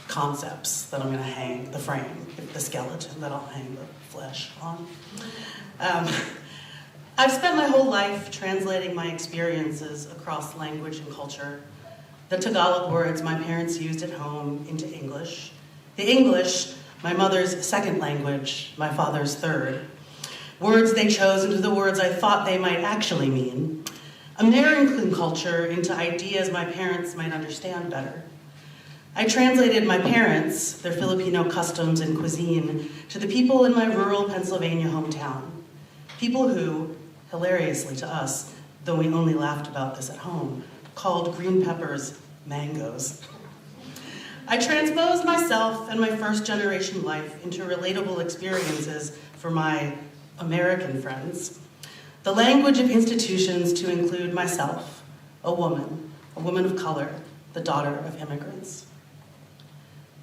concepts that I'm going to hang the frame, the skeleton that I'll hang the flesh on. I've spent my whole life translating my experiences across language and culture. The Tagalog words my parents used at home into English. The English, my mother's second language, my father's third. Words they chose into the words I thought they might actually mean. American culture into ideas my parents might understand better. I translated my parents, their Filipino customs and cuisine, to the people in my rural Pennsylvania hometown. People who, hilariously to us, though we only laughed about this at home, called green peppers mangoes. I transposed myself and my first generation life into relatable experiences for my American friends. The language of institutions to include myself, a woman of color, the daughter of immigrants.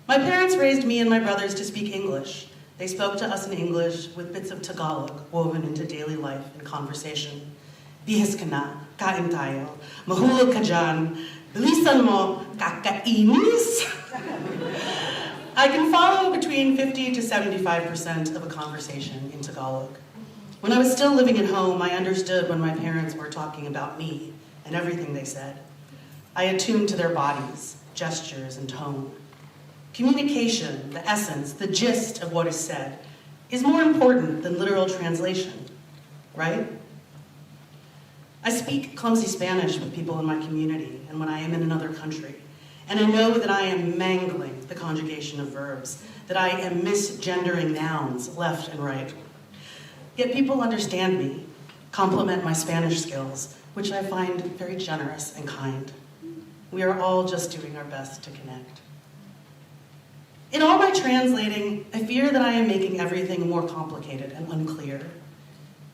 My parents raised me and my brothers to speak English. They spoke to us in English with bits of Tagalog woven into daily life and conversation. Bihis ka na, kain tayo, mahulog ka dyan, bilisan mo, kakainis. I can follow between 50 to 75% of a conversation in Tagalog. When I was still living at home, I understood when my parents were talking about me and everything they said. I attuned to their bodies, gestures, and tone. Communication, the essence, the gist of what is said, is more important than literal translation, right? I speak clumsy Spanish with people in my community and when I am in another country, and I know that I am mangling the conjugation of verbs, that I am misgendering nouns left and right. Yet people understand me, compliment my Spanish skills, which I find very generous and kind. We are all just doing our best to connect. In all my translating, I fear that I am making everything more complicated and unclear.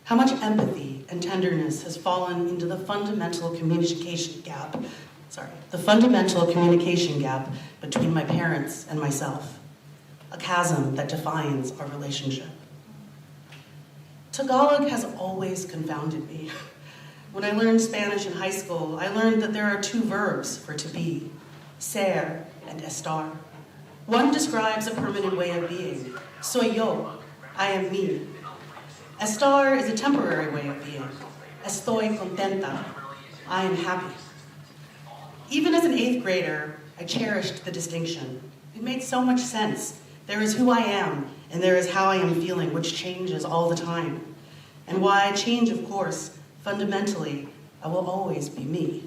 How much empathy and tenderness has fallen into the fundamental communication gap between my parents and myself, a chasm that defines our relationship. Tagalog has always confounded me. When I learned Spanish in high school, I learned that there are two verbs for to be, ser and estar. One describes a permanent way of being, soy yo, I am me. Estar is a temporary way of being, estoy contenta, I am happy. Even as an 8th grader, I cherished the distinction. It made so much sense. There is who I am, and there is how I am feeling, which changes all the time. And why I change, of course, fundamentally, I will always be me.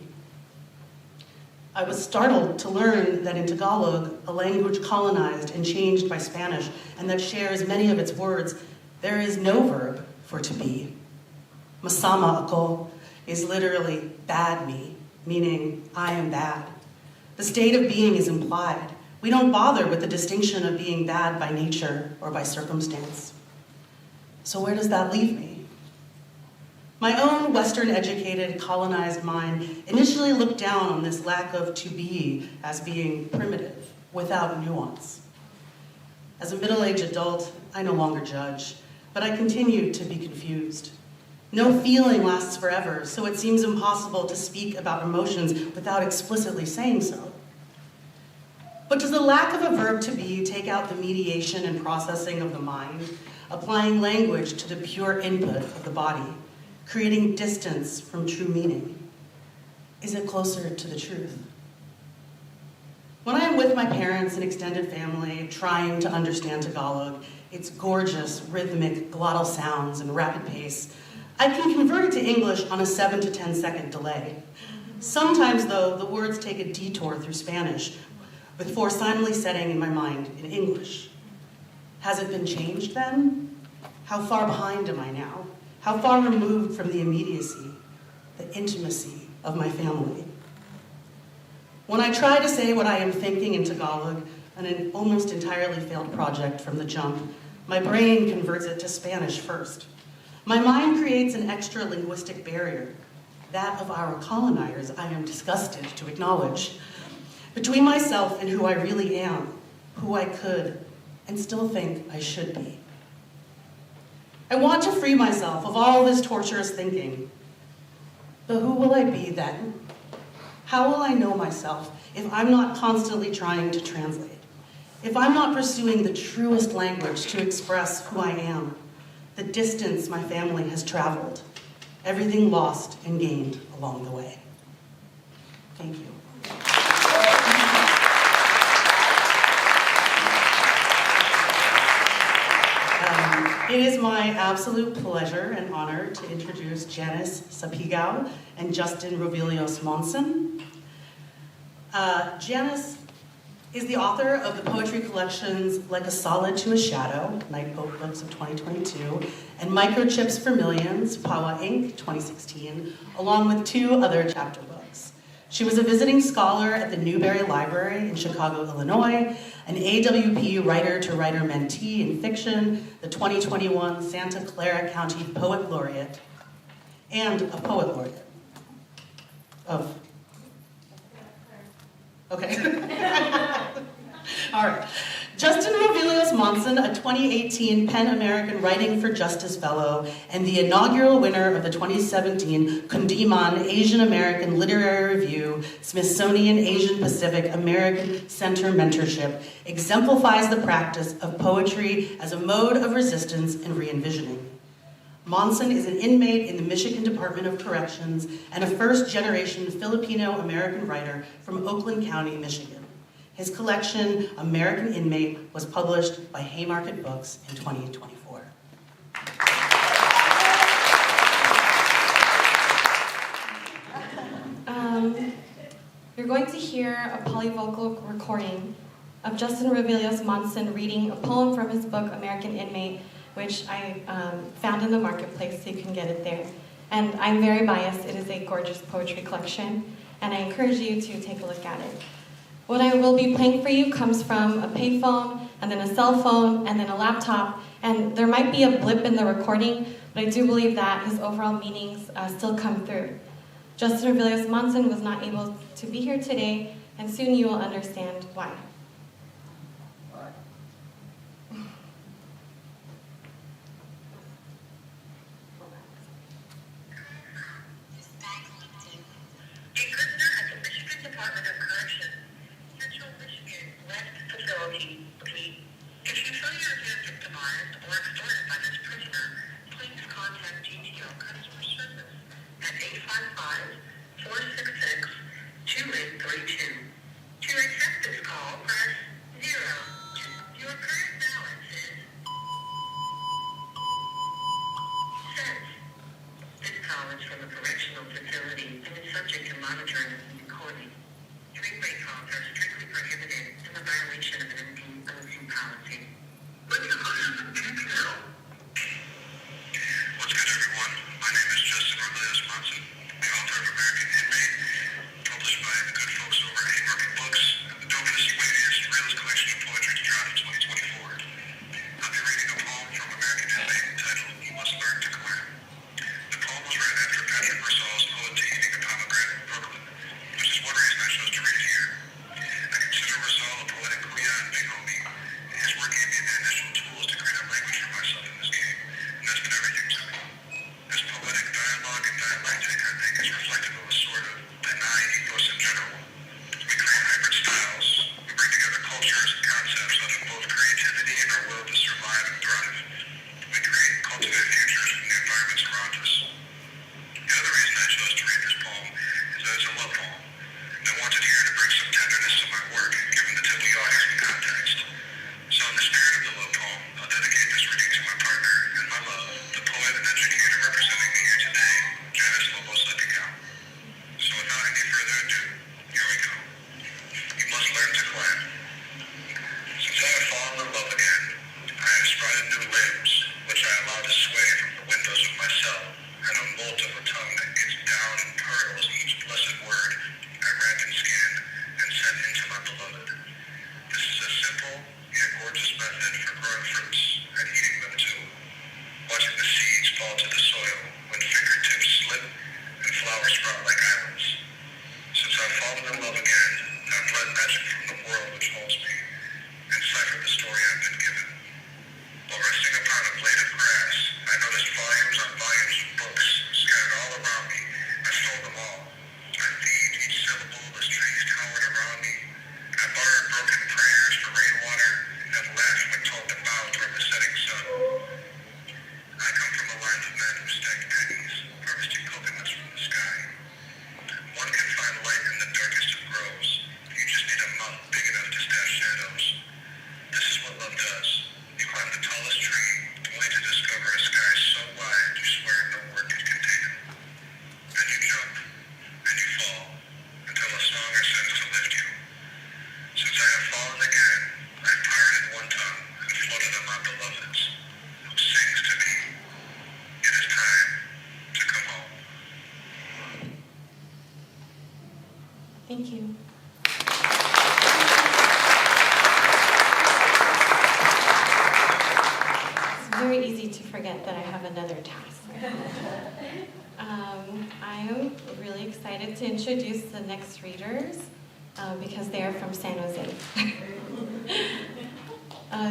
I was startled to learn that in Tagalog, a language colonized and changed by Spanish, and that shares many of its words, there is no verb for to be. Masama ako is literally bad me, meaning I am bad. The state of being is implied. We don't bother with the distinction of being bad by nature or by circumstance. So where does that leave me? My own Western-educated, colonized mind initially looked down on this lack of to be as being primitive, without nuance. As a middle-aged adult, I no longer judge, but I continue to be confused. No feeling lasts forever, so it seems impossible to speak about emotions without explicitly saying so. But does the lack of a verb to be take out the mediation and processing of the mind, applying language to the pure input of the body, creating distance from true meaning? Is it closer to the truth? When I am with my parents and extended family, trying to understand Tagalog, its gorgeous, rhythmic, glottal sounds and rapid pace, I can convert it to English on a 7 to 10 second delay. Sometimes, though, the words take a detour through Spanish, before finally setting in my mind in English. Has it been changed then? How far behind am I now? How far removed from the immediacy, the intimacy of my family? When I try to say what I am thinking in Tagalog, an almost entirely failed project from the jump, my brain converts it to Spanish first. My mind creates an extra linguistic barrier, that of our colonizers I am disgusted to acknowledge, between myself and who I really am, who I could and still think I should be. I want to free myself of all this torturous thinking. But who will I be then? How will I know myself if I'm not constantly trying to translate? If I'm not pursuing the truest language to express who I am, the distance my family has traveled, everything lost and gained along the way. Thank you. It is my absolute pleasure and honor to introduce Janice Sapigao and Justin Rovillos Monson. Janice is the author of the poetry collections Like a Solid to a Shadow, Night Pope Books of 2022, and Microchips for Millions, Pawa Inc. 2016, along with 2 other chapter books. She was a visiting scholar at the Newberry Library in Chicago, Illinois, an AWP writer-to-writer mentee in fiction, the 2021 Santa Clara County Poet Laureate, and a poet laureate of... Okay. All right. Justin Rovillos Monson, a 2018 PEN American Writing for Justice Fellow and the inaugural winner of the 2017 Kundiman Asian American Literary Review Smithsonian Asian Pacific American Center Mentorship, exemplifies the practice of poetry as a mode of resistance and re-envisioning. Monson is an inmate in the Michigan Department of Corrections and a first-generation Filipino-American writer from Oakland County, Michigan. His collection, American Inmate, was published by Haymarket Books in 2024. You're going to hear a polyvocal recording of Justin Rovillos Monson reading a poem from his book, American Inmate, which I found in the marketplace, so you can get it there. And I'm very biased. It is a gorgeous poetry collection, and I encourage you to take a look at it. What I will be playing for you comes from a payphone, and then a cell phone, and then a laptop, and there might be a blip in the recording, but I do believe that his overall meanings still come through. Justin Rovillos Monson was not able to be here today, and soon you will understand why. tongue that gets down and pearls each blessed word I wrap in skin, and world which holds me, and cipher the story I've been given. While resting upon a blade of grass, I noticed volumes on volumes of books scattered all around me. I stole them all. I thieved each syllable as trees towered around me. I bartered broken prayers for rainwater, and laughed when told to bow toward the setting sun. I come from a line of men who stack pennies, harvesting coconuts from the sky. One can find light in the darkest of groves. You just need a mouth big enough to stash shadows. This is what love does. You climb the tallest tree, only to discover a sky so wide you swear no word can contain it. Then you jump, and you fall, until a song ascends to lift you. Since I have fallen again, I've pirated one tongue and floated among beloveds, who sings to me, it is time to come home. Thank you. It's very easy to forget that I have another task. I am really excited to introduce the next readers because they are from San Jose.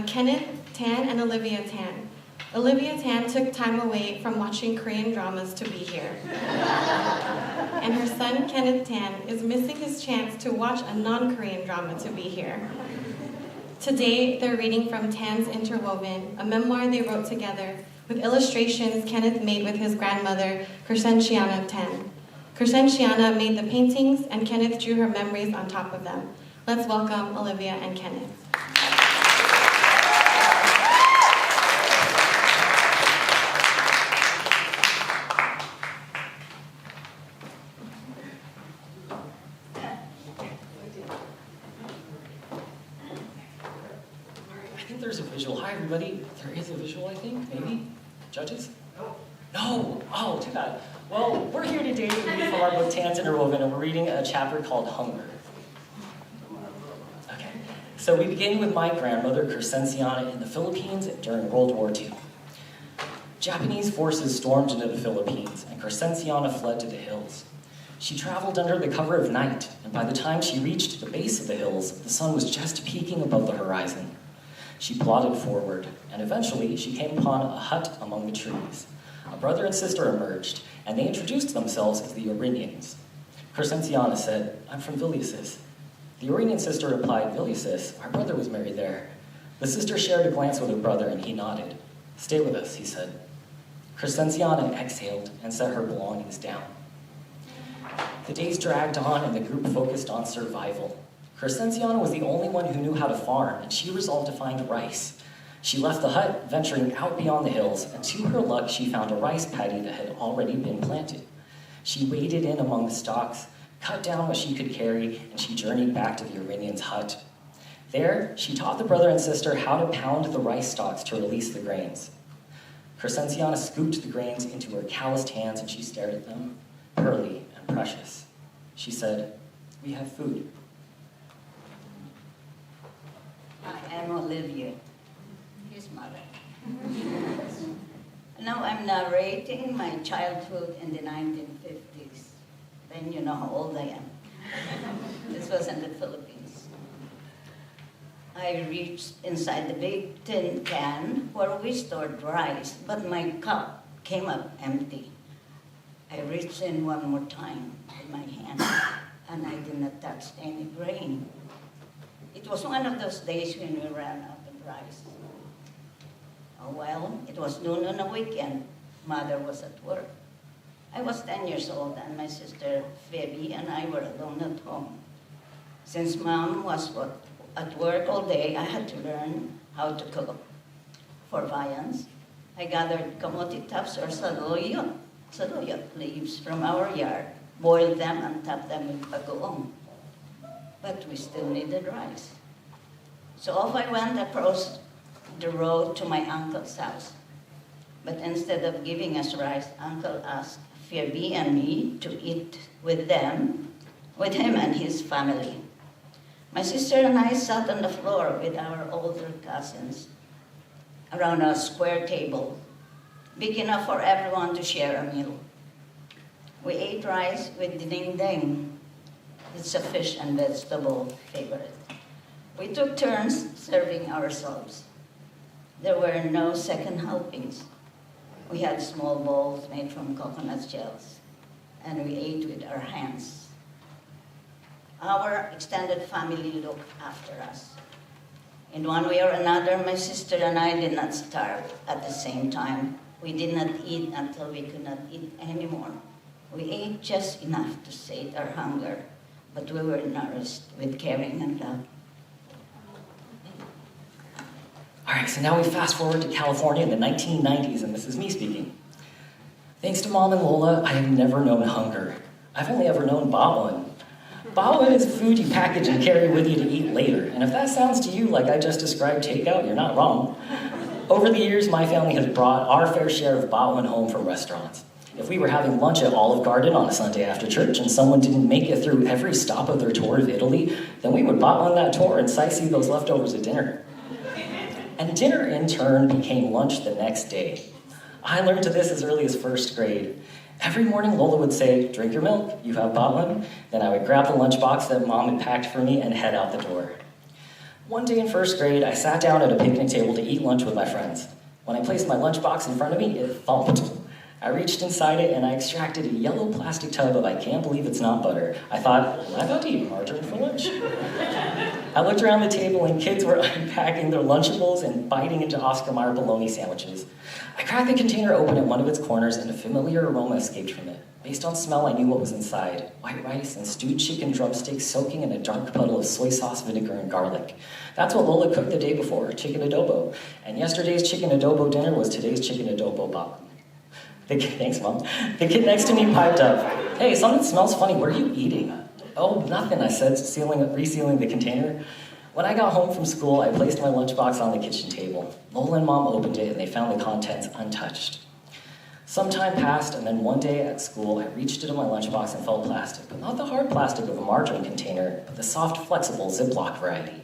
Kenneth Tan and Olivia Tan. Olivia Tan took time away from watching Korean dramas to be here. And her son, Kenneth Tan, is missing his chance to watch a non-Korean drama to be here. Today, they're reading from Tan's Interwoven, a memoir they wrote together with illustrations Kenneth made with his grandmother, Crescenciana Tan. Crescenciana made the paintings, and Kenneth drew her memories on top of them. Let's welcome Olivia and Kenneth. I think there's a visual. Hi, everybody. There is a visual, I think, maybe? Judges? No? Oh, too bad. Well, we're here today to read from our book, Tan's Interwoven, and we're reading a chapter called Hunger. Okay, so we begin with my grandmother, Crescenciana, in the Philippines during World War II. Japanese forces stormed into the Philippines, and Crescenciana fled to the hills. She traveled under the cover of night, and by the time she reached the base of the hills, the sun was just peeking above the horizon. She plodded forward, and eventually she came upon a hut among the trees. A brother and sister emerged, and they introduced themselves as the Urinians. Crescenciana said, "I'm from Villiuses." The Urinian sister replied, "Villiuses? Our brother was married there." The sister shared a glance with her brother, and he nodded. "Stay with us," he said. Crescenciana exhaled and set her belongings down. The days dragged on, and the group focused on survival. Crescenciana was the only one who knew how to farm, and she resolved to find rice. She left the hut, venturing out beyond the hills, and to her luck, she found a rice paddy that had already been planted. She waded in among the stalks, cut down what she could carry, and she journeyed back to the Urinian's hut. There, she taught the brother and sister how to pound the rice stalks to release the grains. Crescenciana scooped the grains into her calloused hands, and she stared at them, pearly and precious. She said, "We have food." I am Olivia, his mother. Now I'm narrating my childhood in the 1950s. Then you know how old I am. This was in the Philippines. I reached inside the big tin can where we stored rice, but my cup came up empty. I reached in one more time with my hand, and I did not touch any grain. It was one of those days when we ran out of rice. Oh, well, it was noon on a weekend. Mother was at work. I was 10 years old, and my sister Phoebe and I were alone at home. Since Mom was at work all day, I had to learn how to cook. For viands, I gathered kamote tops or saluyot leaves from our yard, boiled them, and topped them with bagoong. But we still needed rice. So off I went across the road to my uncle's house. But instead of giving us rice, Uncle asked Phoebe and me to eat with him and his family. My sister and I sat on the floor with our older cousins around a square table, big enough for everyone to share a meal. We ate rice with dinding. It's a fish and vegetable favorite. We took turns serving ourselves. There were no second helpings. We had small bowls made from coconut shells, and we ate with our hands. Our extended family looked after us. In one way or another, my sister and I did not starve at the same time. We did not eat until we could not eat anymore. We ate just enough to sate our hunger, but we were nourished with caring and love. All right, so now we fast forward to California in the 1990s, and this is me speaking. Thanks to Mom and Lola, I have never known hunger. I've only ever known bawang. Bawang is food you package and carry with you to eat later, and if that sounds to you like I just described takeout, you're not wrong. Over the years, my family has brought our fair share of bawang home from restaurants. If we were having lunch at Olive Garden on a Sunday after church and someone didn't make it through every stop of their tour of Italy, then we would bawang that tour and sightsee those leftovers at dinner. And dinner, in turn, became lunch the next day. I learned to this as early as first grade. Every morning, Lola would say, "Drink your milk, you have bawang." Then I would grab the lunchbox that Mom had packed for me and head out the door. One day in first grade, I sat down at a picnic table to eat lunch with my friends. When I placed my lunchbox in front of me, it thumped. I reached inside it and I extracted a yellow plastic tub of "I can't believe it's not butter." I thought, I'm about to eat margarine for lunch. I looked around the table and kids were unpacking their Lunchables and biting into Oscar Mayer bologna sandwiches. I cracked the container open at one of its corners and a familiar aroma escaped from it. Based on smell, I knew what was inside. White rice and stewed chicken drumsticks soaking in a dark puddle of soy sauce, vinegar, and garlic. That's what Lola cooked the day before, chicken adobo. And yesterday's chicken adobo dinner was today's chicken adobo bawang. Thanks, Mom. The kid next to me piped up, "Hey, something smells funny. What are you eating?" "Oh, nothing," I said, resealing the container. When I got home from school, I placed my lunchbox on the kitchen table. Lola and Mom opened it, and they found the contents untouched. Some time passed, and then one day at school, I reached into my lunchbox and felt plastic, but not the hard plastic of a margarine container, but the soft, flexible Ziploc variety.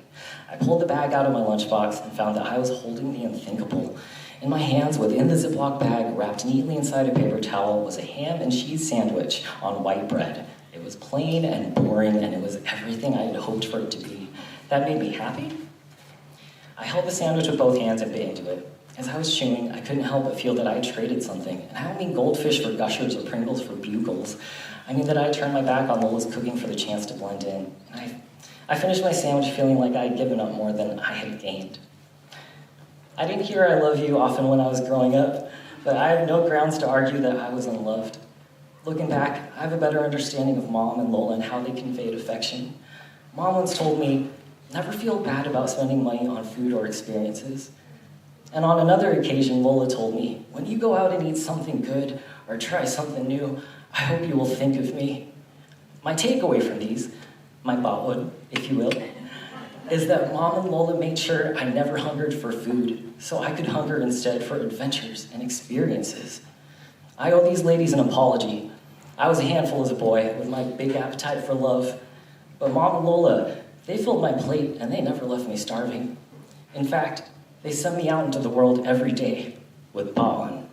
I pulled the bag out of my lunchbox and found that I was holding the unthinkable. In my hands, within the Ziploc bag, wrapped neatly inside a paper towel, was a ham and cheese sandwich on white bread. It was plain and boring, and it was everything I had hoped for it to be. That made me happy. I held the sandwich with both hands and bit into it. As I was chewing, I couldn't help but feel that I had traded something. And I don't mean goldfish for Gushers or Pringles for Bugles. I mean that I had turned my back on Lola's cooking for the chance to blend in. And I finished my sandwich feeling like I had given up more than I had gained. I didn't hear "I love you" often when I was growing up, but I have no grounds to argue that I was unloved. Looking back, I have a better understanding of Mom and Lola and how they conveyed affection. Mom once told me, "Never feel bad about spending money on food or experiences." And on another occasion, Lola told me, "When you go out and eat something good or try something new, I hope you will think of me." My takeaway from these, my bawang, if you will, is that Mom and Lola made sure I never hungered for food, so I could hunger instead for adventures and experiences. I owe these ladies an apology. I was a handful as a boy with my big appetite for love, but Mom and Lola, they filled my plate and they never left me starving. In fact, they sent me out into the world every day with bawang.